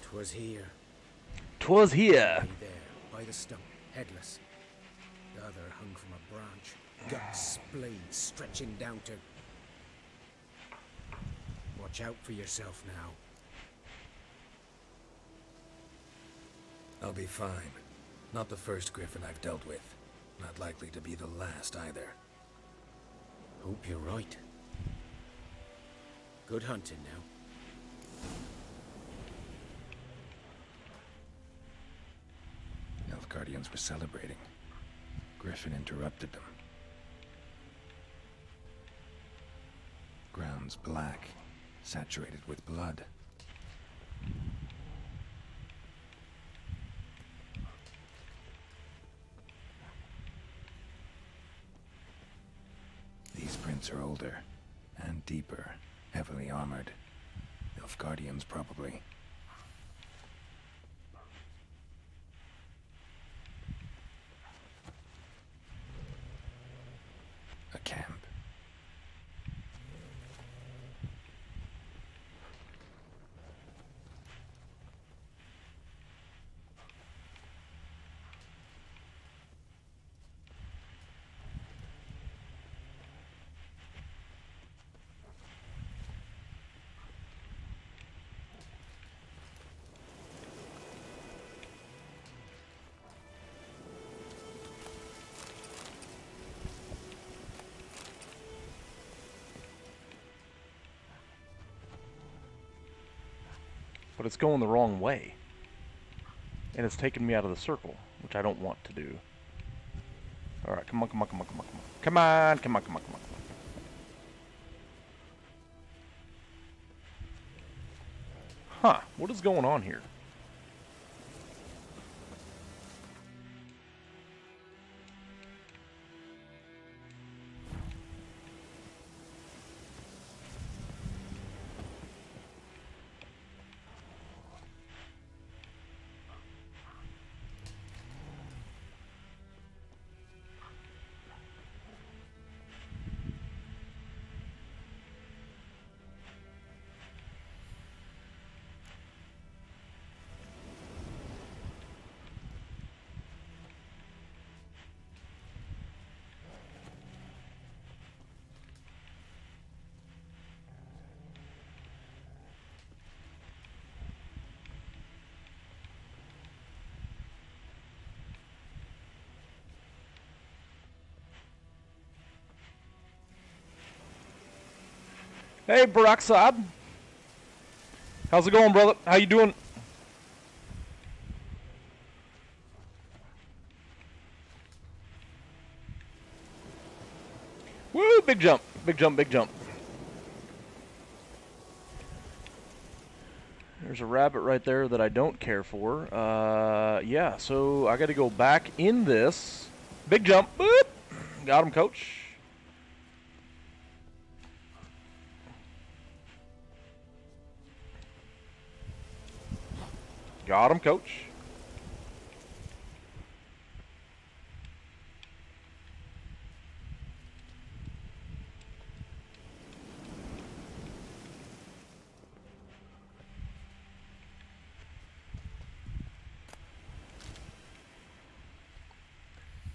Twas here. 'Twas here. Lay there, by the stump, headless. The other hung from a branch, guts, blades stretching down to... Watch out for yourself now. I'll be fine. Not the first griffin I've dealt with. Not likely to be the last either. Hope you're right. Good hunting now. Nilfgaardians were celebrating. Griffin interrupted them. Ground's black, saturated with blood. woods are older and deeper, heavily armored. Nilfgaardians, probably. A camp. But it's going the wrong way. And it's taking me out of the circle, which I don't want to do. Alright, come on, come on, come on, come on, come on. Come on, come on, come on, come on. Huh, what is going on here? Hey, Peroxide. How's it going, brother? How you doing? Woo, big jump. Big jump, big jump. There's a rabbit right there that I don't care for. Yeah, so I got to go back in this. Big jump. Boop. Got him, coach. Got him, coach.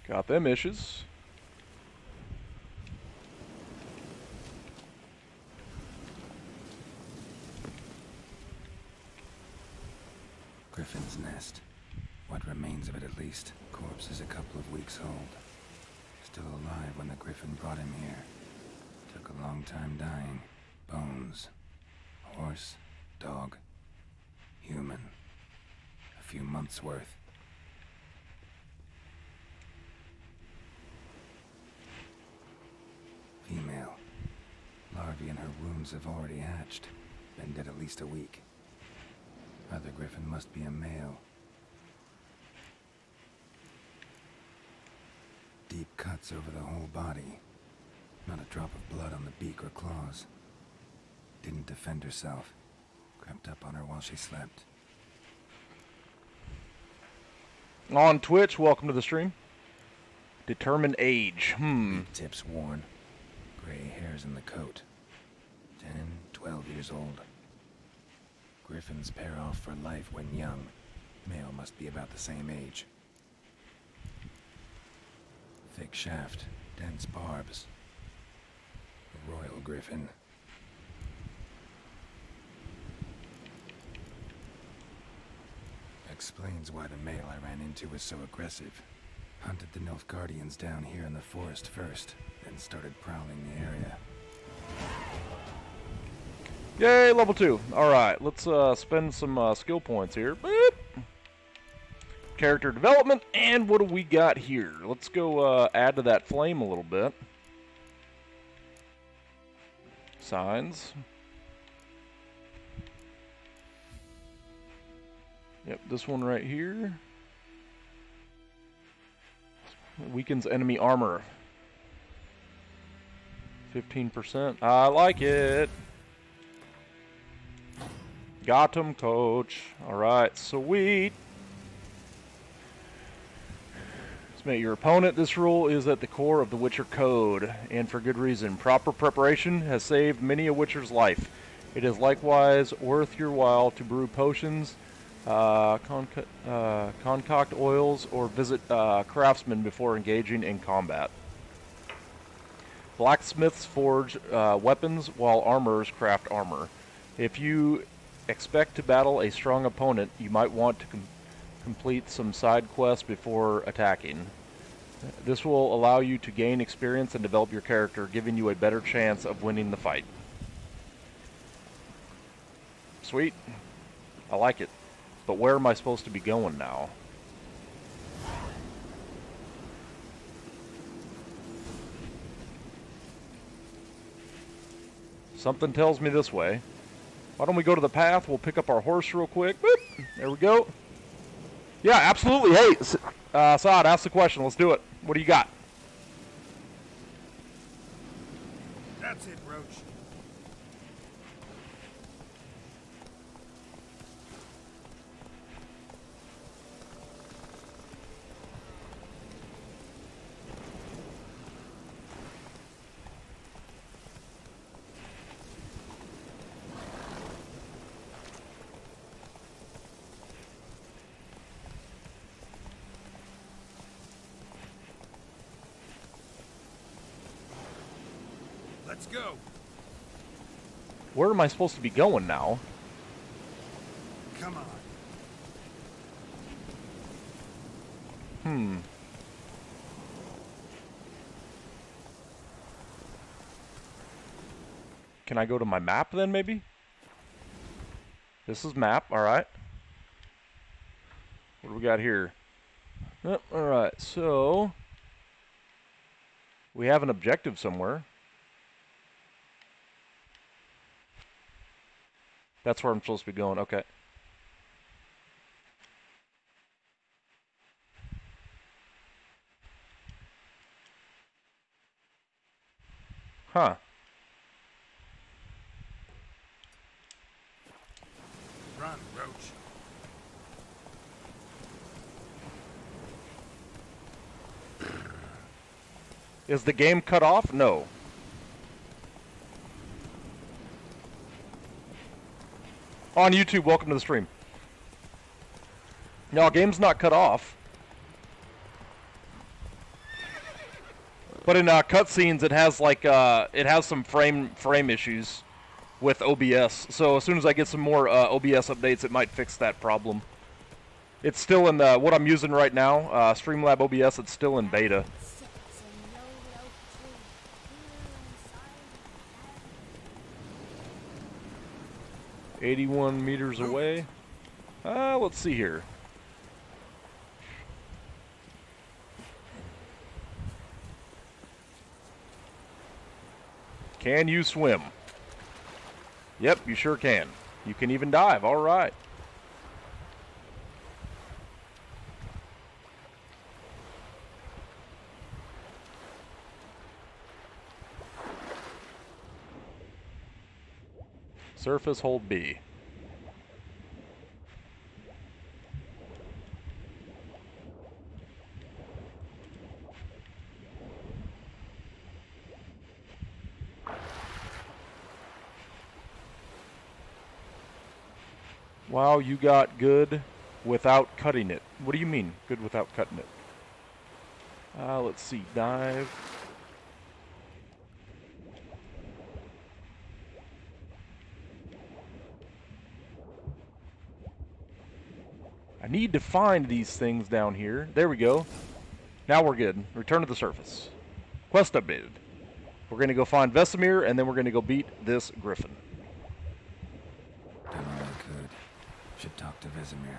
Got them issues. Griffin's nest. What remains of it, at least. Corpse is a couple of weeks old. Still alive when the Griffin brought him here. Took a long time dying. Bones. Horse. Dog. Human. A few months' worth. Female. Larvae in her wounds have already hatched. Been dead at least a week. Other Griffin must be a male. Deep cuts over the whole body. Not a drop of blood on the beak or claws. Didn't defend herself. Crept up on her while she slept. On Twitch, welcome to the stream. Determined age. Tips worn. Gray hairs in the coat. 10, 12 years old. Griffins pair off for life when young. Male must be about the same age. Thick shaft, dense barbs. A royal griffin. Explains why the male I ran into was so aggressive. Hunted the Nilfgaardians down here in the forest first, then started prowling the area. Yay, level 2. Alright, let's spend some skill points here. Boop. Character development, and what do we got here? Let's go add to that flame a little bit. Signs. Yep, this one right here. Weakens enemy armor. 15%. I like it. Got him, coach. Alright, sweet. Submit your opponent. This rule is at the core of the Witcher Code, and for good reason. Proper preparation has saved many a Witcher's life. It is likewise worth your while to brew potions, concoct oils, or visit craftsmen before engaging in combat. Blacksmiths forge weapons, while armorers craft armor. If you expect to battle a strong opponent, you might want to complete some side quests before attacking. This will allow you to gain experience and develop your character, giving you a better chance of winning the fight. Sweet. I like it. But where am I supposed to be going now? Something tells me this way. Why don't we go to the path? We'll pick up our horse real quick. Boop. There we go. Yeah, absolutely. Hey, Saad, ask the question. Let's do it. What do you got? That's it, Roach. Let's go. Where am I supposed to be going now? Come on. Can I go to my map then, maybe? This is map, alright. What do we got here? Oh, alright, so we have an objective somewhere. That's where I'm supposed to be going, okay. Huh. Run, Roach. Is the game cut off? No. On YouTube, welcome to the stream. No, game's not cut off. But in cutscenes, it has like it has some frame issues with OBS. So as soon as I get some more OBS updates, it might fix that problem. It's still in what I'm using right now, Streamlab OBS. It's still in beta. 81 meters away. Let's see here. Can you swim? Yep, you sure can. You can even dive. All right. Surface, hold B. Wow, you got good without cutting it. What do you mean, good without cutting it? Let's see, dive. I need to find these things down here. There we go. Now we're good. Return to the surface. Quest updated. We're going to go find Vesemir, and then we're going to go beat this griffin. Done all I could. Should talk to Vesemir.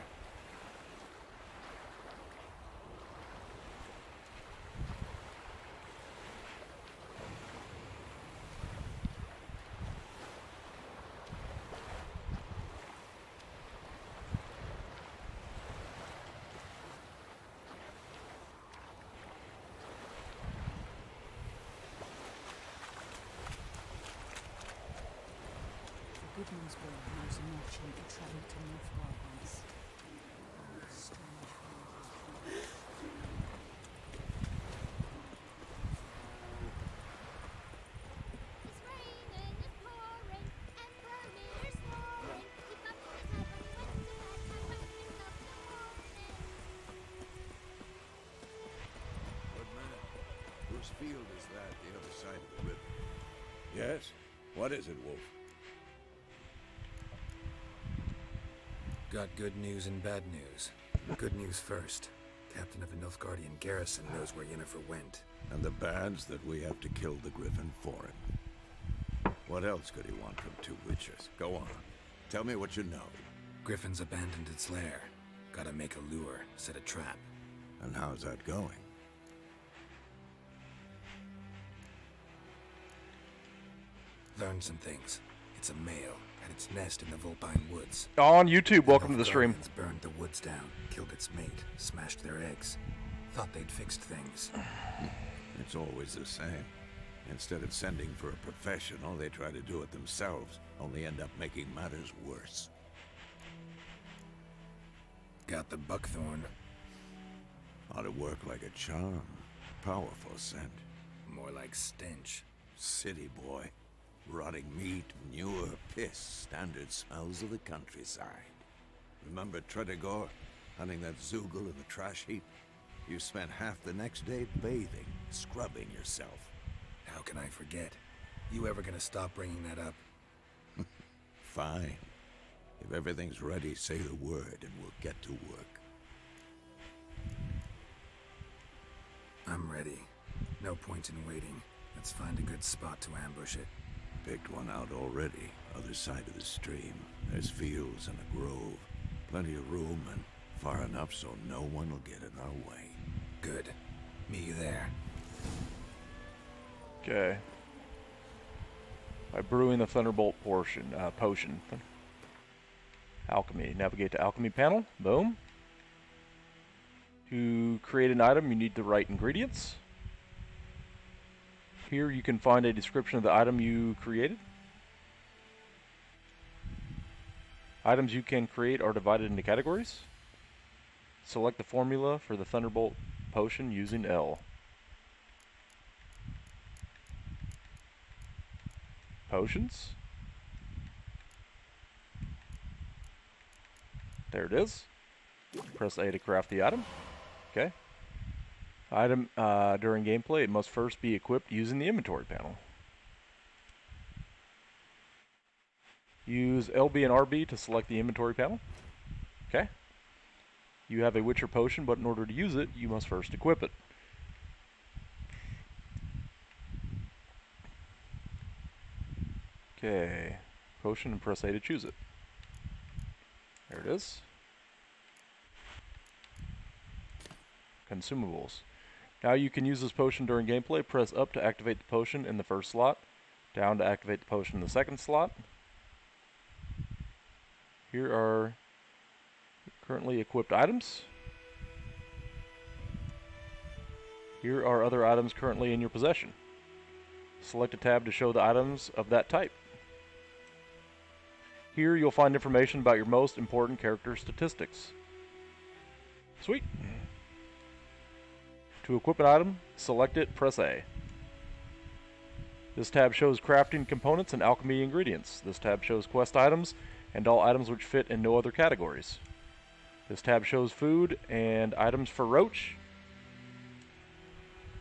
Goodman's boy knows a merchant who travelled to Nilfgaard once. Strange world. Whose field is that, the other side of the river? Yes? What is it, Wolf? Got good news and bad news. Good news first. Captain of a Nilfgaardian garrison knows where Yennefer went. And the bad's that we have to kill the Griffin for him. What else could he want from two witches? Go on. Tell me what you know. Griffin's abandoned its lair. Gotta make a lure, set a trap. And how's that going? Learned some things. It's a male, had its nest in the Vulpine Woods. On YouTube, welcome to the stream. Nilfgaardians burned the woods down, killed its mate, smashed their eggs. Thought they'd fixed things. It's always the same. Instead of sending for a professional, they try to do it themselves, only end up making matters worse. Got the buckthorn. Ought to work like a charm. Powerful scent. More like stench. City boy. Rotting meat, manure, piss, standard smells of the countryside. Remember Tredegor, hunting that Zoogle in the trash heap? You spent half the next day bathing, scrubbing yourself. How can I forget? You ever gonna stop bringing that up? Fine. If everything's ready, say the word and we'll get to work. I'm ready. No point in waiting. Let's find a good spot to ambush it. Picked one out already, other side of the stream. There's fields and a grove. Plenty of room and far enough so no one will get in our way. Good. Meet you there. Okay. By brewing the Thunderbolt potion. Alchemy. Navigate to Alchemy panel. Boom. To create an item, you need the right ingredients. Here you can find a description of the item you created. Items you can create are divided into categories. Select the formula for the Thunderbolt potion using L. Potions. There it is. Press A to craft the item. Okay. Item during gameplay, it must first be equipped using the inventory panel. Use LB and RB to select the inventory panel. Okay. You have a Witcher potion, but in order to use it, you must first equip it. Okay. Potion and press A to choose it. There it is. Consumables. Now you can use this potion during gameplay. Press up to activate the potion in the first slot. Down to activate the potion in the second slot. Here are currently equipped items. Here are other items currently in your possession. Select a tab to show the items of that type. Here you'll find information about your most important character statistics. Sweet. To equip an item, select it, press A. This tab shows crafting components and alchemy ingredients. This tab shows quest items and all items which fit in no other categories. This tab shows food and items for Roach.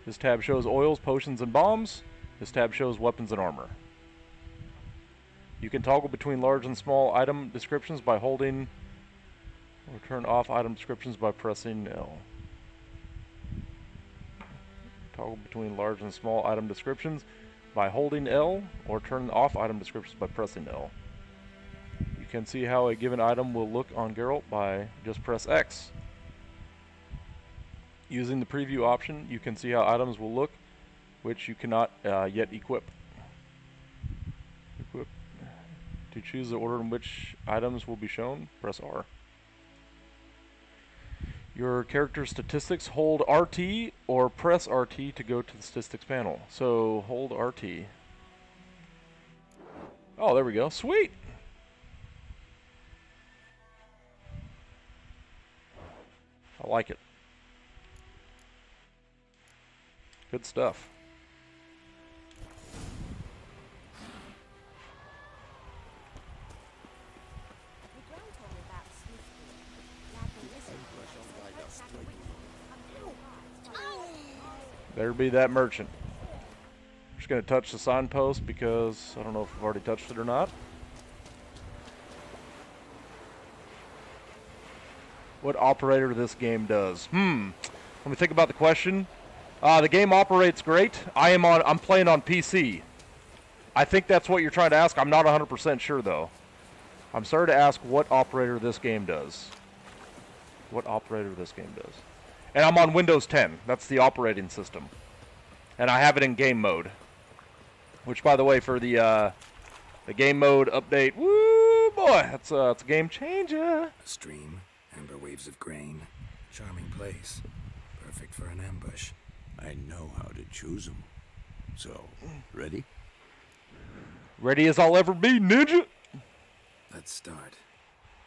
This tab shows oils, potions, and bombs. This tab shows weapons and armor. You can toggle between large and small item descriptions by holding, or turn off item descriptions by pressing L. Toggle between large and small item descriptions by holding L, or turn off item descriptions by pressing L. You can see how a given item will look on Geralt by just press X. Using the preview option, you can see how items will look, which you cannot yet equip. Equip. To choose the order in which items will be shown, press R. Your character statistics, hold RT or press RT to go to the statistics panel. So hold RT. Oh, there we go. Sweet! I like it. Good stuff. There be that merchant. Just going to touch the signpost because I don't know if I've already touched it or not. What operator this game does? Let me think about the question. The game operates great. I'm playing on PC. I think that's what you're trying to ask. I'm not 100% sure though. I'm sorry to ask what operator this game does. What operator this game does. And I'm on Windows 10. That's the operating system. And I have it in game mode. Which, by the way, for the game mode update, woo boy, it's a game changer. A stream, amber waves of grain, charming place, perfect for an ambush. I know how to choose them. So, ready? Ready as I'll ever be, ninja. Let's start.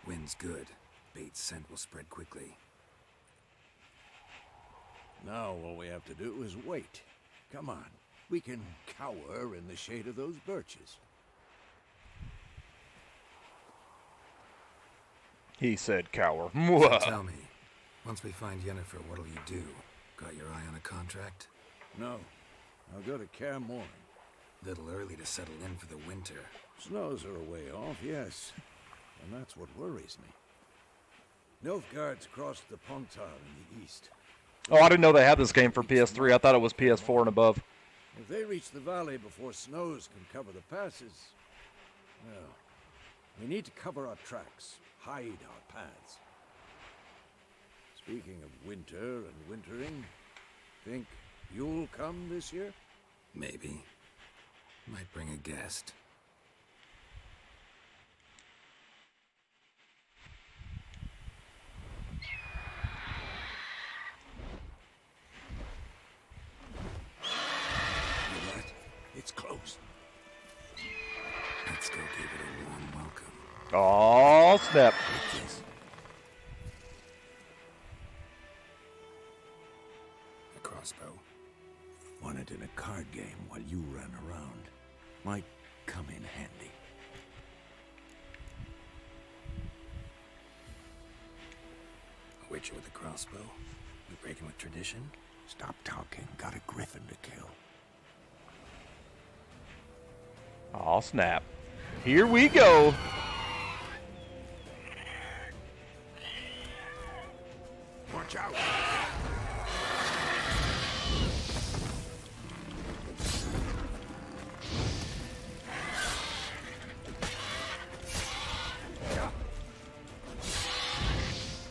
Wind's good. Bait's scent will spread quickly. Now all we have to do is wait. Come on. We can cower in the shade of those birches. He said cower. So tell me, once we find Yennefer, what'll you do? Got your eye on a contract? No. I'll go to Kaer Morhen. Little early to settle in for the winter. Snows are a way off, yes. And that's what worries me. Nilfgaard's crossed the Pontar in the east. Oh, I didn't know they had this game for PS3. I thought it was PS4 and above. If they reach the valley before snows can cover the passes, well, we need to cover our tracks, hide our paths. Speaking of winter and wintering, think you'll come this year? Maybe. Might bring a guest. It's close. Let's go give it a warm welcome. Oh, snap. A crossbow. Won it in a card game while you ran around. Might come in handy. A witcher with a crossbow? You breaking with tradition? Stop talking. Got a griffin to kill. Oh, snap. Here we go. Watch out.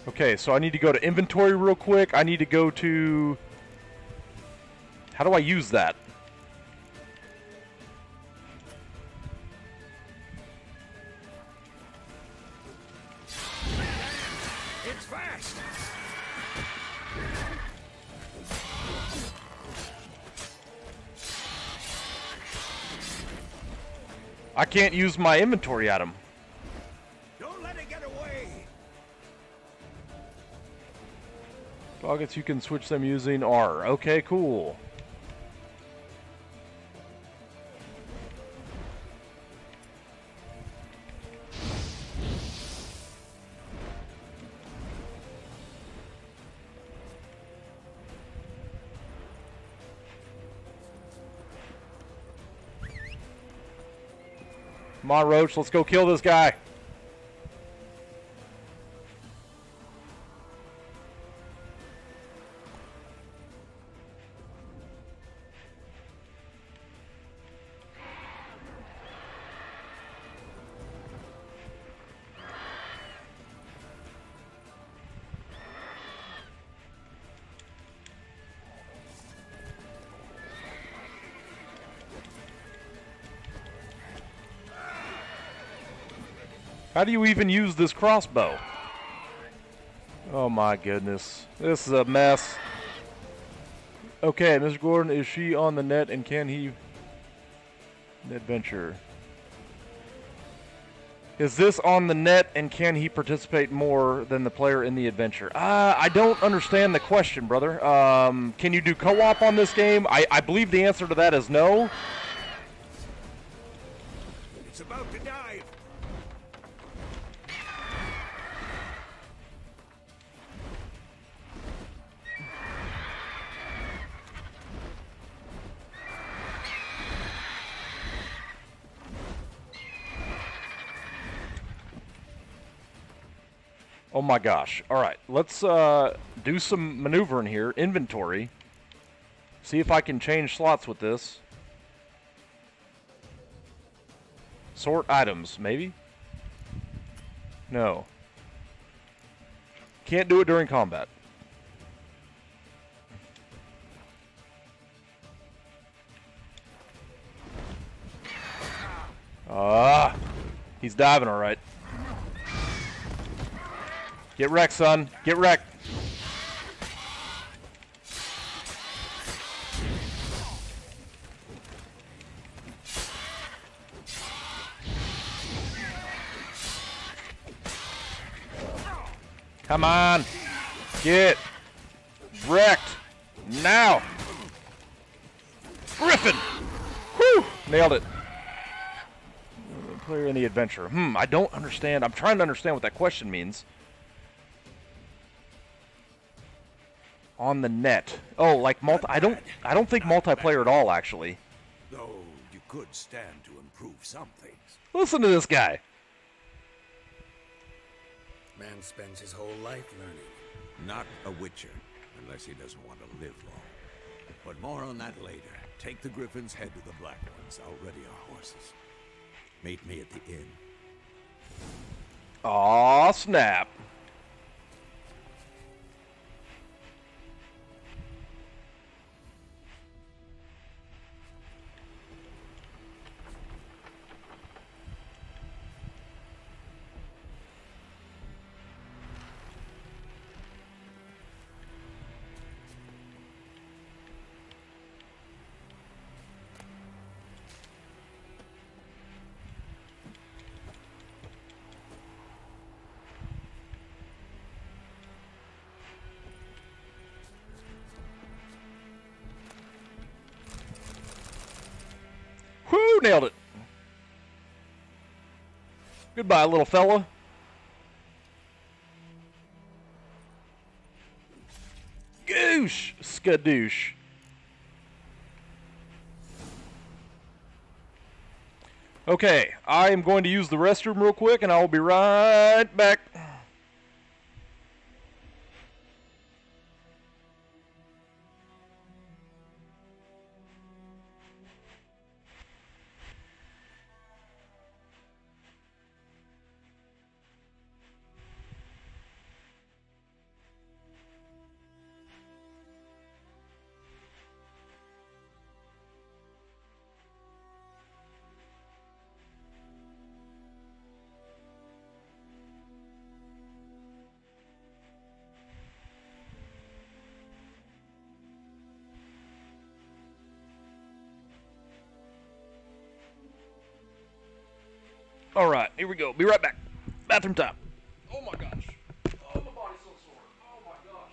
Okay, so I need to go to inventory real quick. I need to go to... How do I use that? It's fast. I can't use my inventory item. Don't let it get away. Targets you can switch them using R. Okay, cool. Come on, Roach, let's go kill this guy. How do you even use this crossbow? Oh my goodness. This is a mess. Okay, Mr. Gordon, is she on the net and can he... Adventure. Is this on the net, and can he participate more than the player in the adventure? I don't understand the question, brother. Can you do co-op on this game? I believe the answer to that is no. It's about to dive. Oh my gosh. All right, let's do some maneuvering here. Inventory. See if I can change slots with this. Sort items, maybe? No. Can't do it during combat. He's diving all right. Get wrecked, son. Get wrecked. Come on. Get wrecked. Now. Griffin. Whew. Nailed it. Player in the adventure. I don't understand. I'm trying to understand what that question means. On the net. Oh, like multi. I don't think multiplayer at all, actually. Though you could stand to improve some things. Listen to this guy. Man spends his whole life learning. Not a witcher, unless he doesn't want to live long. But more on that later. Take the Griffin's head to the Black Ones. I'll ready our horses. Meet me at the inn. Aw, snap. Whoo, nailed it. Goodbye, little fella. Goosh, skadoosh. Okay, I am going to use the restroom real quick, and I will be right back. All right, here we go. Be right back. Bathroom time. Oh my gosh. Oh, my body's so sore. Oh my gosh.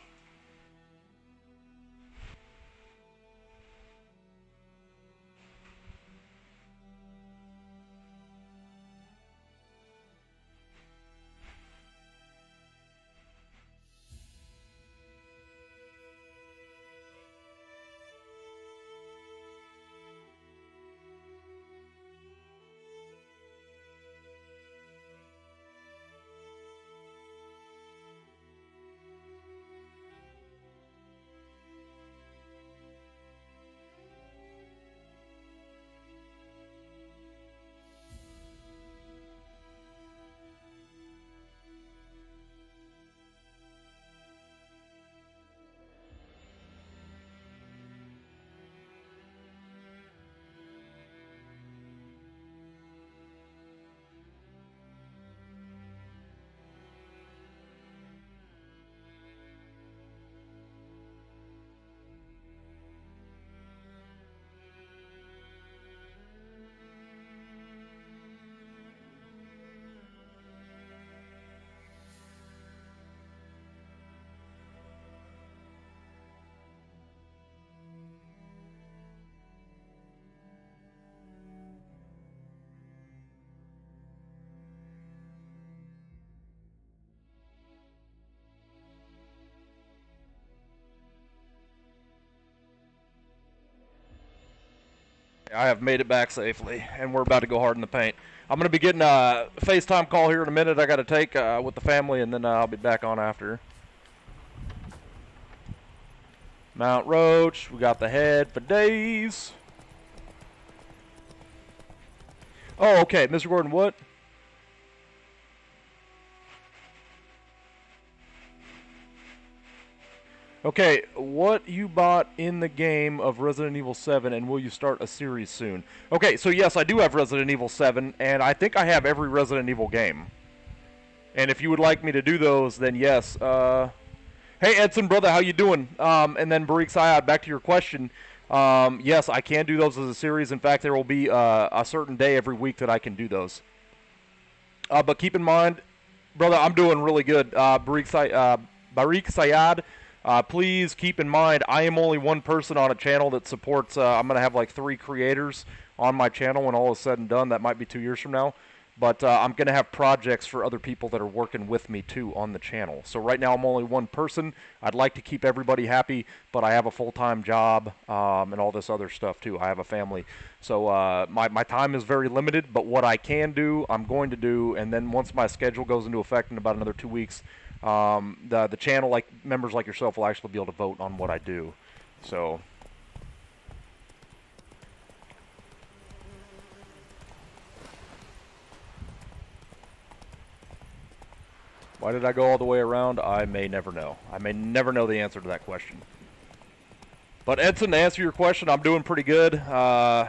I have made it back safely, and we're about to go hard in the paint. I'm going to be getting a FaceTime call here in a minute I got to take with the family, and then I'll be back on after. Mount Roach, we got the head for days. Oh, okay, Mr. Gordon, what? Okay, what you bought in the game of Resident Evil 7, and will you start a series soon? Okay, so yes, I do have Resident Evil 7, and I think I have every Resident Evil game. And if you would like me to do those, then yes. Hey, Edson, brother, how you doing? And then Barik Sayad, back to your question. Yes, I can do those as a series. In fact, there will be a certain day every week that I can do those. But keep in mind, brother, I'm doing really good. Barik Sayad, please keep in mind, I am only one person on a channel that supports, I'm going to have like 3 creators on my channel when all is said and done. That might be 2 years from now. But I'm going to have projects for other people that are working with me, too, on the channel. So right now I'm only one person. I'd like to keep everybody happy, but I have a full-time job and all this other stuff, too. I have a family. So my time is very limited, but what I can do, I'm going to do. And then once my schedule goes into effect in about another 2 weeks, the channel, like members like yourself, will actually be able to vote on what I do. So... why did I go all the way around? I may never know. I may never know the answer to that question. But Edson, to answer your question, I'm doing pretty good. I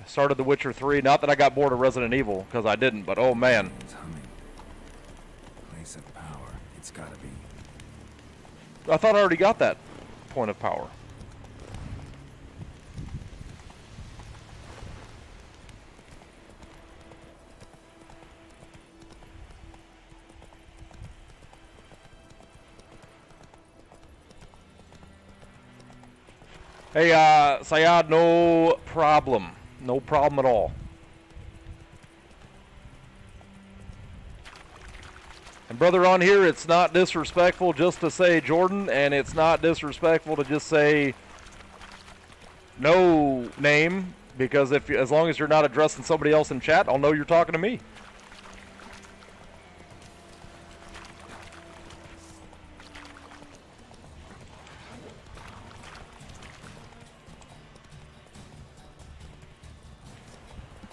started The Witcher 3. Not that I got bored of Resident Evil, because I didn't, but oh man. Place of power. It's gotta be. I thought I already got that point of power. Hey, Sayad, no problem. No problem at all. And brother, on here, it's not disrespectful just to say Jordan, and it's not disrespectful to just say no name, because as long as you're not addressing somebody else in chat, I'll know you're talking to me.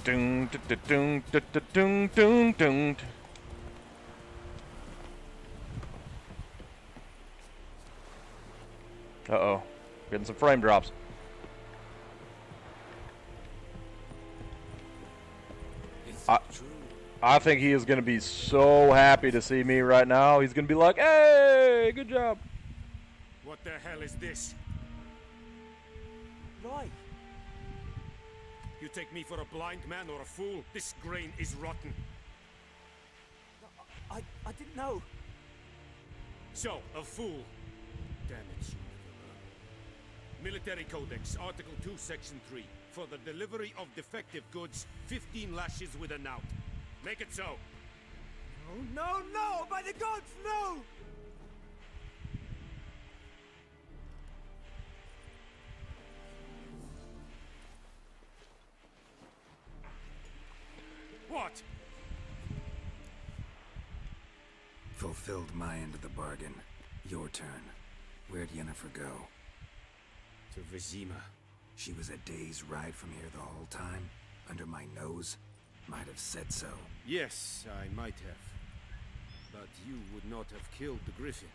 Dung, dung, dung, dung, dung, dung. Uh-oh. Getting some frame drops. I think he is going to be so happy to see me right now. He's going to be like, hey, good job. What the hell is this? Right. You take me for a blind man or a fool? This grain is rotten. I didn't know. So, a fool. Damn it, you never learn. Military Codex, Article 2, Section 3. For the delivery of defective goods, 15 lashes with a knout. Make it so. No, no, no! By the gods, no! What? Fulfilled my end of the bargain. Your turn. Where'd Yennefer go? To Vizima. She was a day's ride from here the whole time? Under my nose? Might have said so. Yes, I might have. But you would not have killed the Griffin.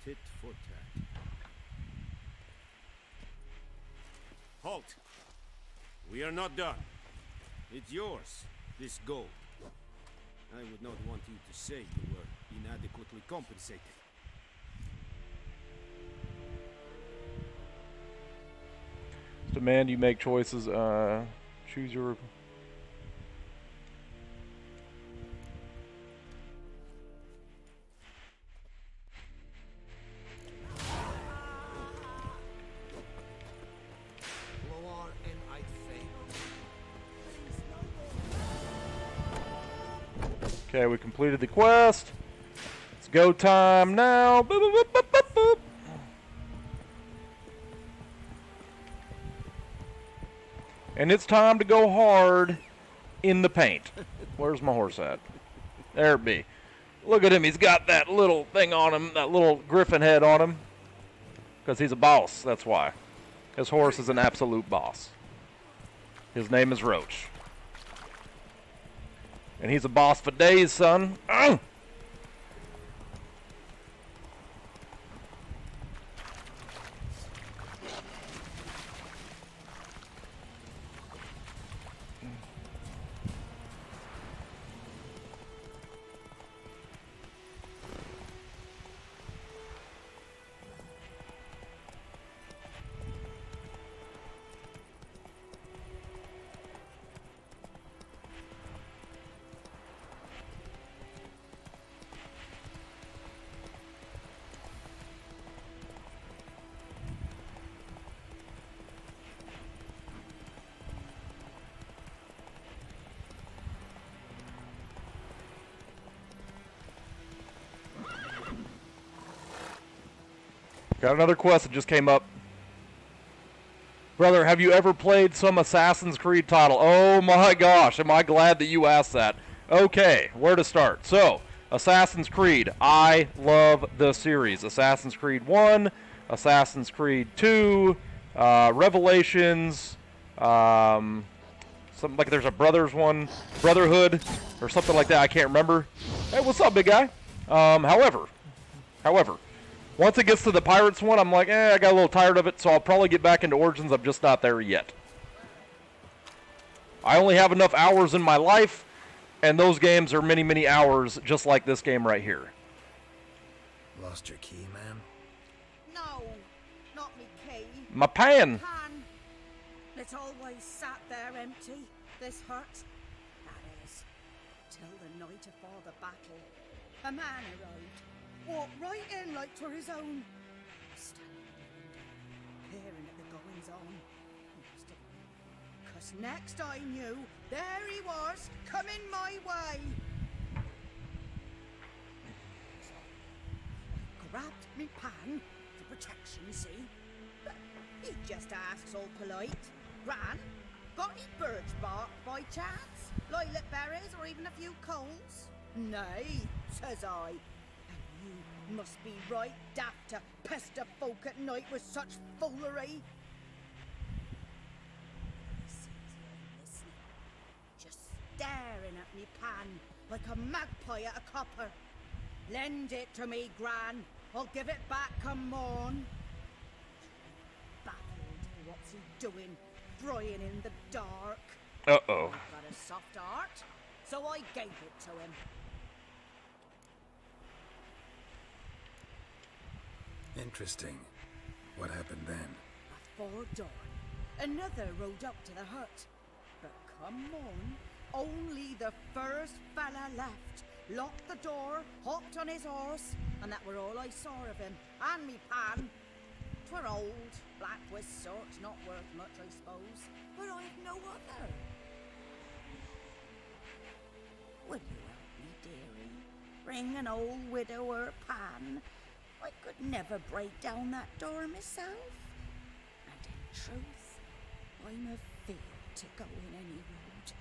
Tit for tat. Halt! We are not done. It's yours, this gold. I would not want you to say you were inadequately compensated. Demand you make choices. Choose your... Okay, we completed the quest. It's go time now. Boop, boop, boop, boop, boop, boop. And it's time to go hard in the paint. Where's my horse at? There it be. Look at him. He's got that little thing on him, that little griffin head on him. Because he's a boss, that's why. His horse is an absolute boss. His name is Roach. And he's a boss for days, son. Ugh! Got another quest that just came up. Brother, have you ever played some Assassin's Creed title? Oh my gosh, am I glad that you asked that. Okay, where to start? So, Assassin's Creed. I love the series. Assassin's Creed 1, Assassin's Creed 2, Revelations, something like there's a Brothers one, Brotherhood, or something like that. I can't remember. Hey, what's up, big guy? However, once it gets to the Pirates one, I'm like, I got a little tired of it, so I'll probably get back into Origins. I'm just not there yet. I only have enough hours in my life, and those games are many, many hours, just like this game right here. Lost your key, ma'am? No, not me key. My pan. Pan. It's always sat there empty, this hut. That is, till the night afore the battle. A man arrived. Walked right in like 'twere his own. Standing at the window, peering at the goings on. Cause next I knew, there he was, coming my way. So I grabbed me pan for protection, see? But he just asks all polite. Gran, got any birch bark by chance? Lilac berries or even a few coals? Nay, says I. You must be right daft to pester folk at night with such foolery. He sees you listening, just staring at me pan like a magpie at a copper. Lend it to me, Gran. I'll give it back come morn. Baffled for what's he doing, frying in the dark. Uh-oh. I've got a soft heart, so I gave it to him. Interesting. What happened then? Before dawn, another rode up to the hut. But come on, only the first fella left. Locked the door, hopped on his horse, and that were all I saw of him. And me pan. 'Twere old, black with sort, not worth much, I suppose. But I've no other. Will you help me, dearie? Bring an old widower pan. I could never break down that door myself. And in truth, I'm afeard to go in any road.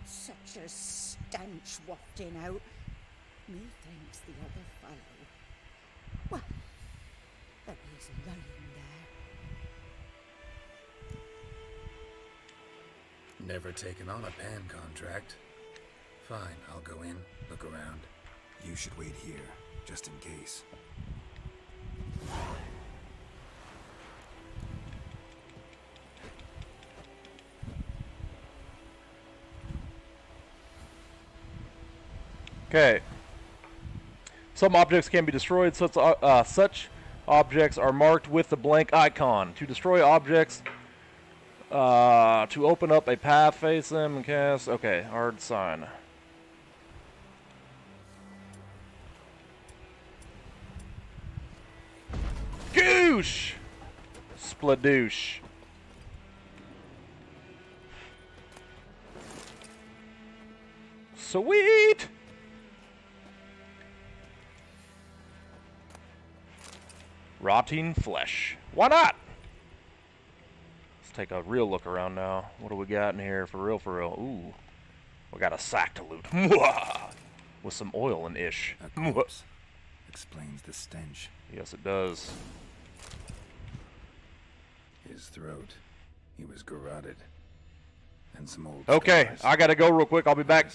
Such a stench wafting out. Methinks the other fellow. Well, there he's lying there. Never taken on a pan contract. Fine, I'll go in, look around. You should wait here, just in case. Okay. Some objects can be destroyed. Such objects are marked with the blank icon. To destroy objects, to open up a path, face them, and cast. Okay, hard sign. Goosh! Spladoosh. Sweet! Rotting flesh. Why not? Let's take a real look around now. What do we got in here for real, for real? Ooh. We got a sack to loot. With some oil and ish. A corpse explains the stench. Yes, it does. His throat. He was garroted. And some old Okay, scars. I gotta go real quick. I'll be back.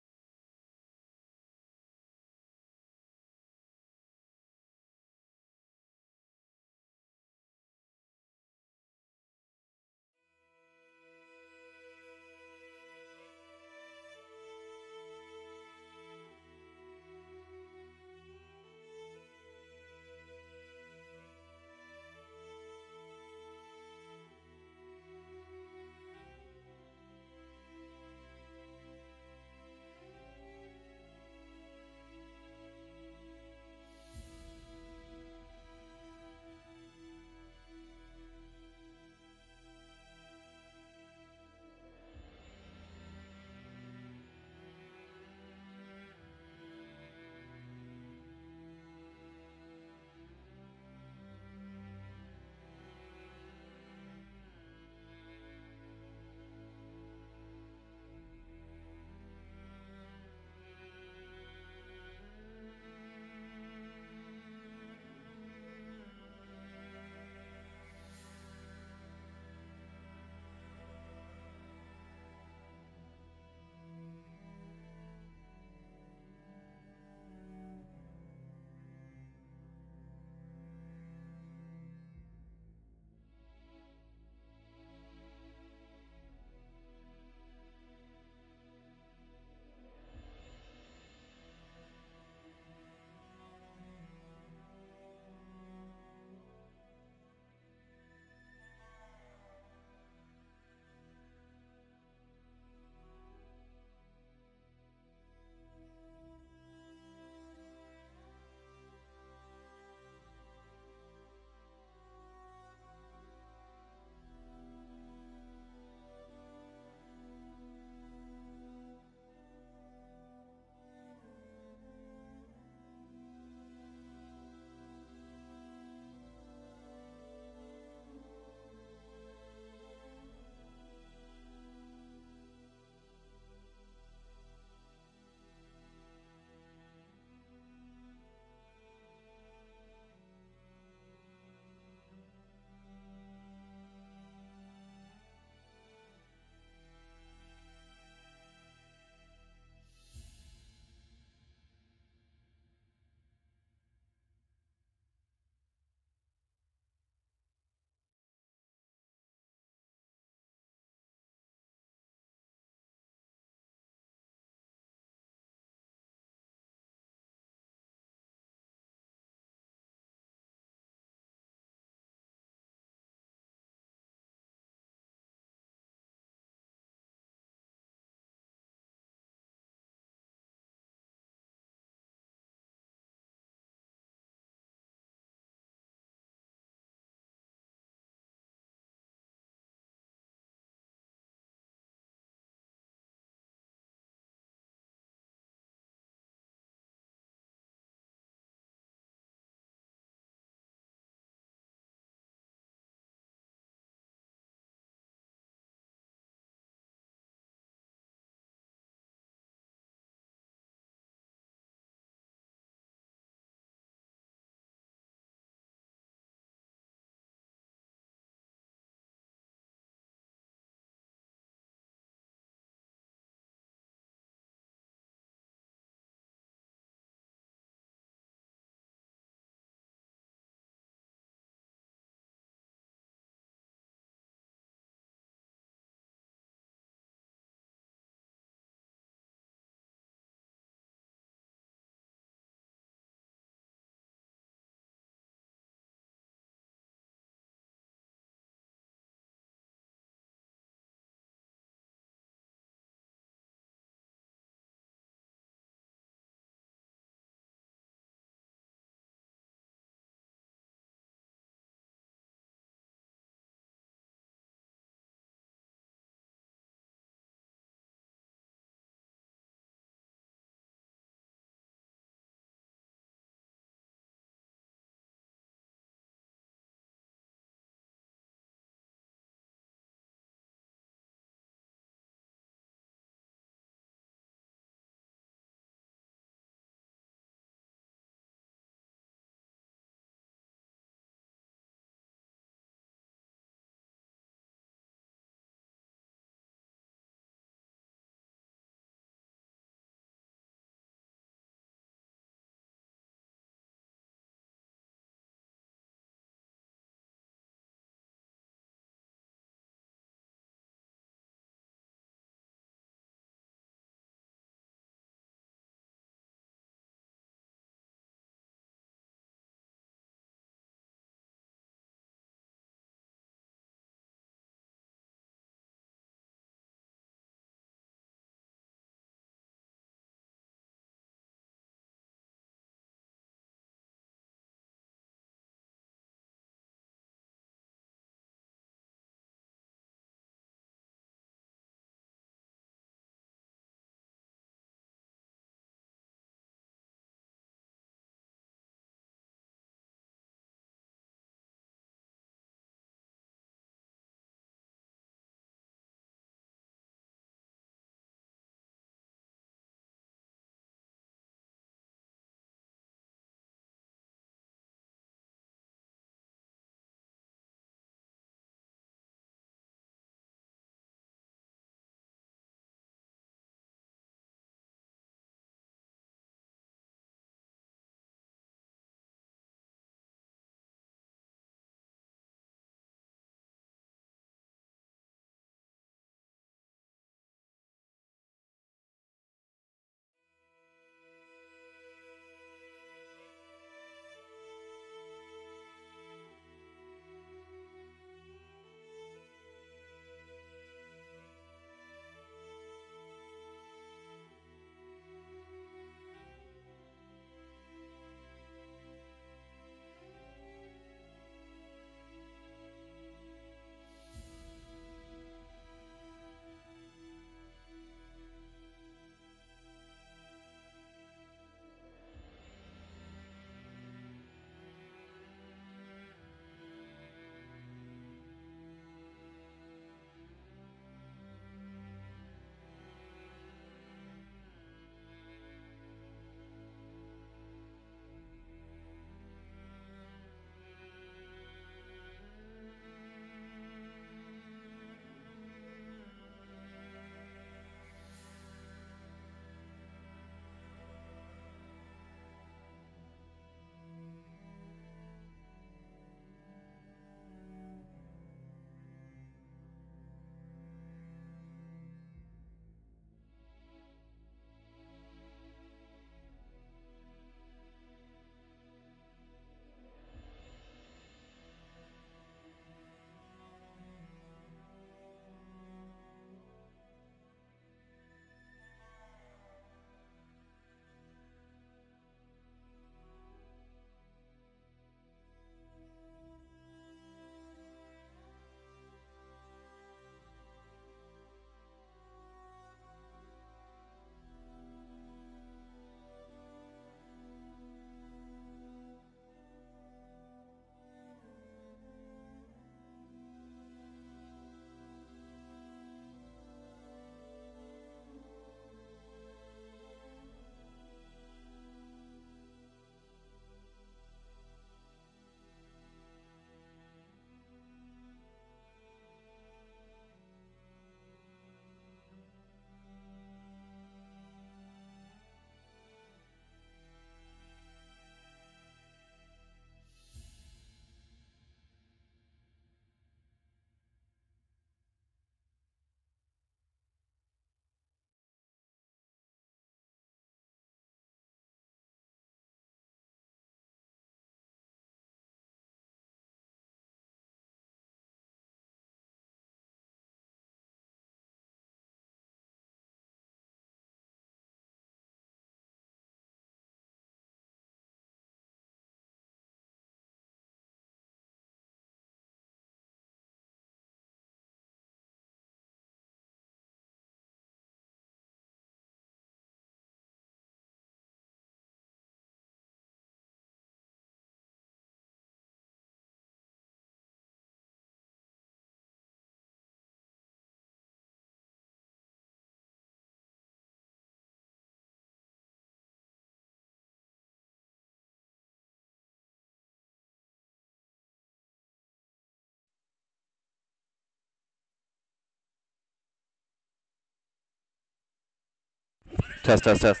Test, test, test.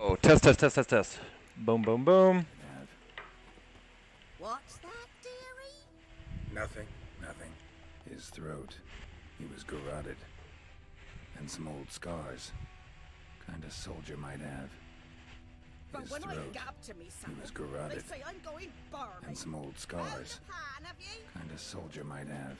Oh, test, test, test, test, test. Boom, boom, boom. What's that, dearie? Nothing, nothing. His throat. He was garroted. And some old scars. Kind of soldier might have. But His when throat. I get up to me, son, He was garroted. they say I'm going barmy. And some old scars. Pan, have ye? Kind of soldier might have.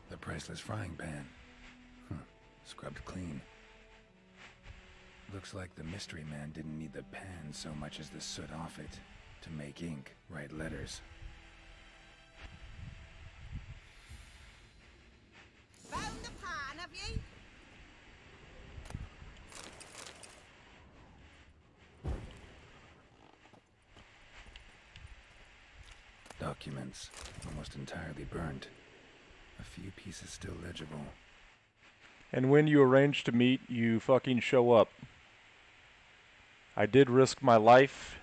The priceless frying pan. Scrubbed clean. Looks like the mystery man didn't need the pan so much as the soot off it to make ink, write letters. Found the pan, have ye? Documents, almost entirely burnt. A few pieces still legible. And when you arrange to meet, you fucking show up. I did risk my life.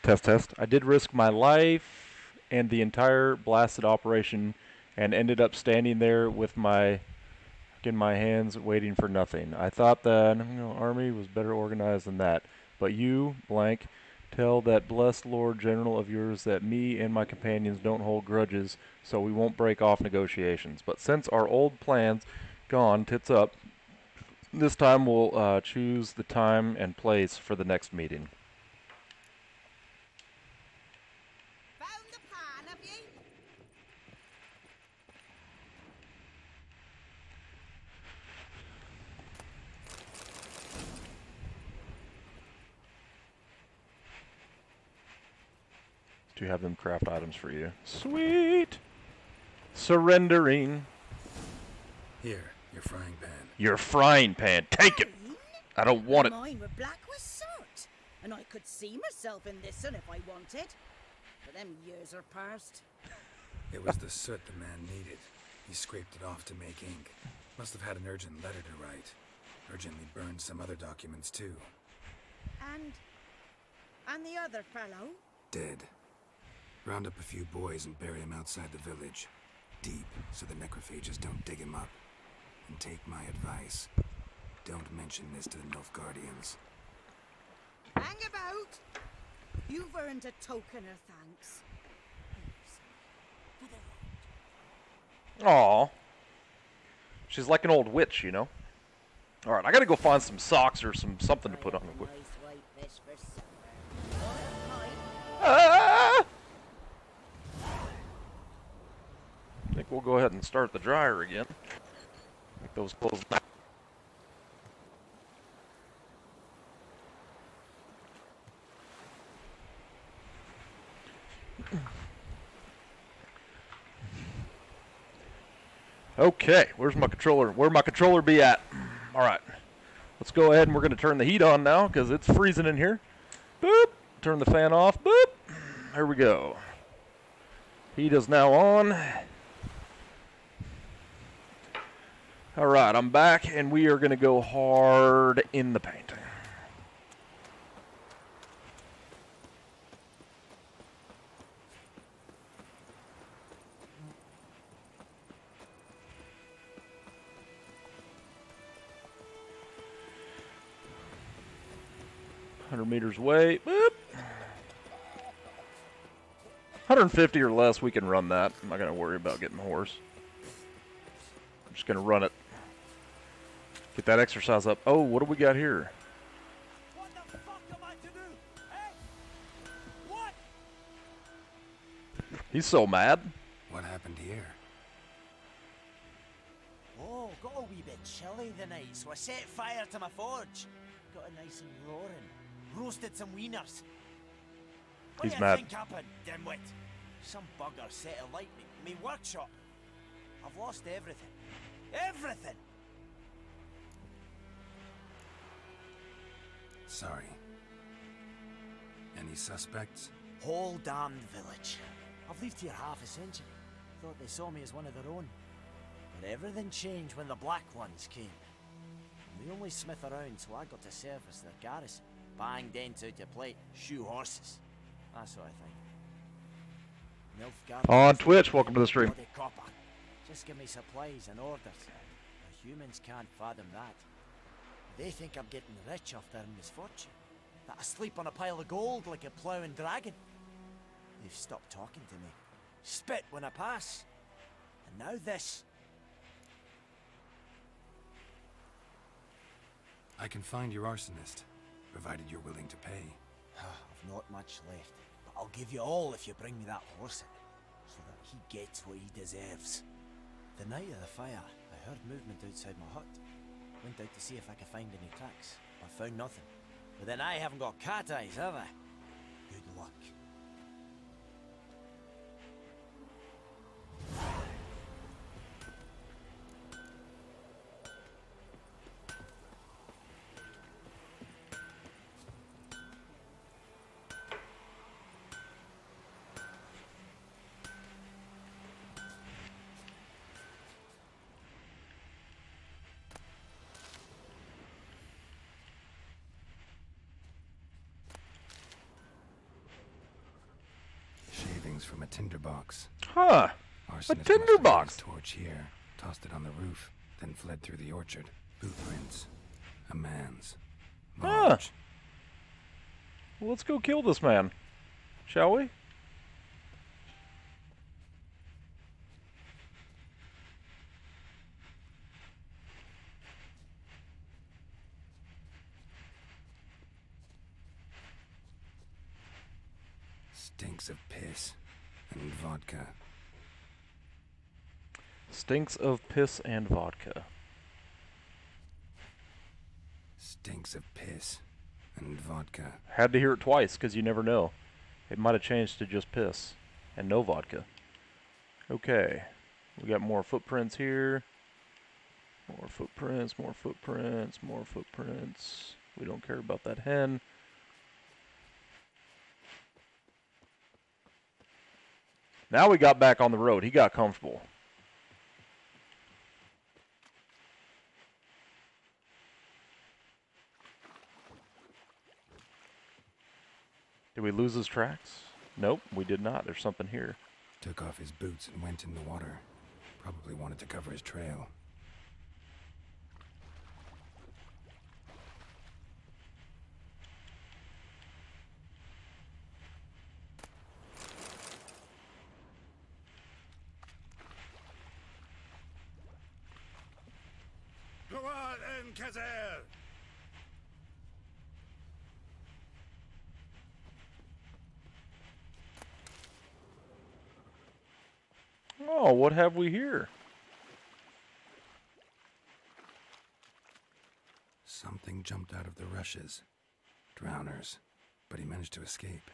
Test, test. I did risk my life and the entire blasted operation and ended up standing there with my in my hands waiting for nothing. I thought the army was better organized than that. But you, blank, tell that blessed Lord General of yours that me and my companions don't hold grudges, so we won't break off negotiations. But since our old plans gone tits up, this time we'll choose the time and place for the next meeting. Found the pan, have ye? To have them craft items for you. Sweet! Surrendering. Here, your frying pan. Your frying pan. Take it! I don't want it. Mine were black with soot, and I could see myself in this one if I wanted. But them years are past. It was the soot the man needed. He scraped it off to make ink. Must have had an urgent letter to write. Urgently burned some other documents too. And the other fellow? Dead. Round up a few boys and bury him outside the village. Deep, so the necrophages don't dig him up. And take my advice. Don't mention this to the Nilfgaardians. Hang about! You've earned a token of thanks. Aw. She's like an old witch, you know. Alright, I gotta go find some socks or something to put on real quick. Ah! I think we'll go ahead and start the dryer again. Make those clothes now. Okay, where's my controller? Where'd my controller be at? Alright. Let's go ahead and we're going to turn the heat on now because it's freezing in here. Boop. Turn the fan off. Boop. There we go. Heat is now on. Alright, I'm back and we are going to go hard in the paint. Meters away. Boop. 150 or less, we can run that. I'm not going to worry about getting the horse. I'm just going to run it. Get that exercise up. Oh, what do we got here? What the fuck am I to do? Hey? What? He's so mad. What happened here? Oh, got a wee bit chilly the night, so I set fire to my forge. Got it nice and roaring. Roasted some wieners. What He's do you mad. think happened, dimwit? Some bugger set alight me workshop. I've lost everything. Everything! Sorry. Any suspects? Whole damned village. I've lived here half a century. Thought they saw me as one of their own. But everything changed when the Black Ones came. I'm the only smith around, so I got to service their garrison. Bang dents out your plate, shoe horses. That sort of thing. On Twitch, welcome to the stream. Copper. Just give me supplies and orders. The humans can't fathom that. They think I'm getting rich off their misfortune. That I sleep on a pile of gold like a ploughing dragon. They've stopped talking to me. Spit when I pass. And now this. I can find your arsonist, provided you're willing to pay. I've not much left, but I'll give you all if you bring me that horse in, so that he gets what he deserves. The night of the fire, I heard movement outside my hut. Went out to see if I could find any tracks, but found nothing. But then I haven't got cat eyes, have I? Good luck. From a tinderbox. Huh. Arsonist a tinderbox. Torch here, tossed it on the roof, then fled through the orchard. Boot prints. A man's. Large. Well, let's go kill this man, shall we? Stinks of piss and vodka. Stinks of piss and vodka. Stinks of piss and vodka. Had to hear it twice, because you never know. It might have changed to just piss and no vodka. Okay. We got more footprints here. More footprints, more footprints, more footprints. We don't care about that hen. Now we got back on the road. He got comfortable. Did we lose his tracks? Nope, we did not. There's something here. Took off his boots and went in the water. Probably wanted to cover his trail. Captain Kazir! Oh, what have we here? Something jumped out of the rushes. Drowners. But he managed to escape.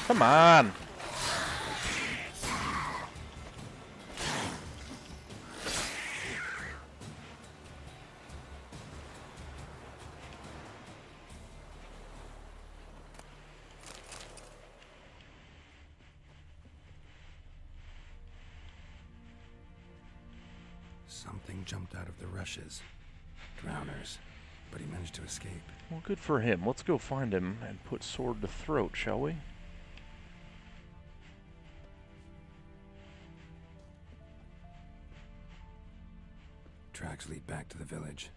Come on. Something jumped out of the rushes. Drowners. But he managed to escape. Well, good for him. Let's go find him and put sword to throat, shall we? Tracks lead back to the village.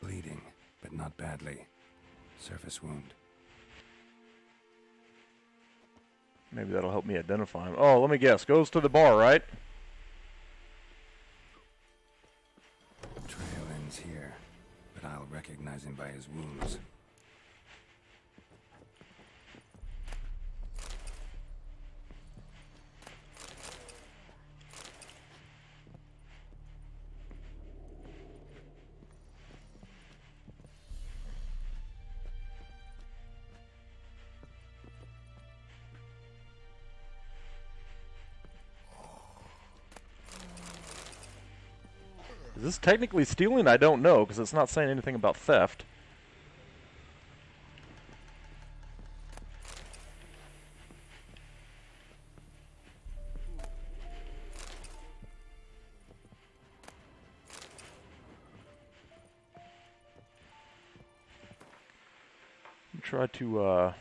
Bleeding, but not badly. Surface wound. Maybe that'll help me identify him. Oh, let me guess. Goes to the bar, right? Trail ends here, but I'll recognize him by his wounds. Is this technically stealing? I don't know, because it's not saying anything about theft. Try to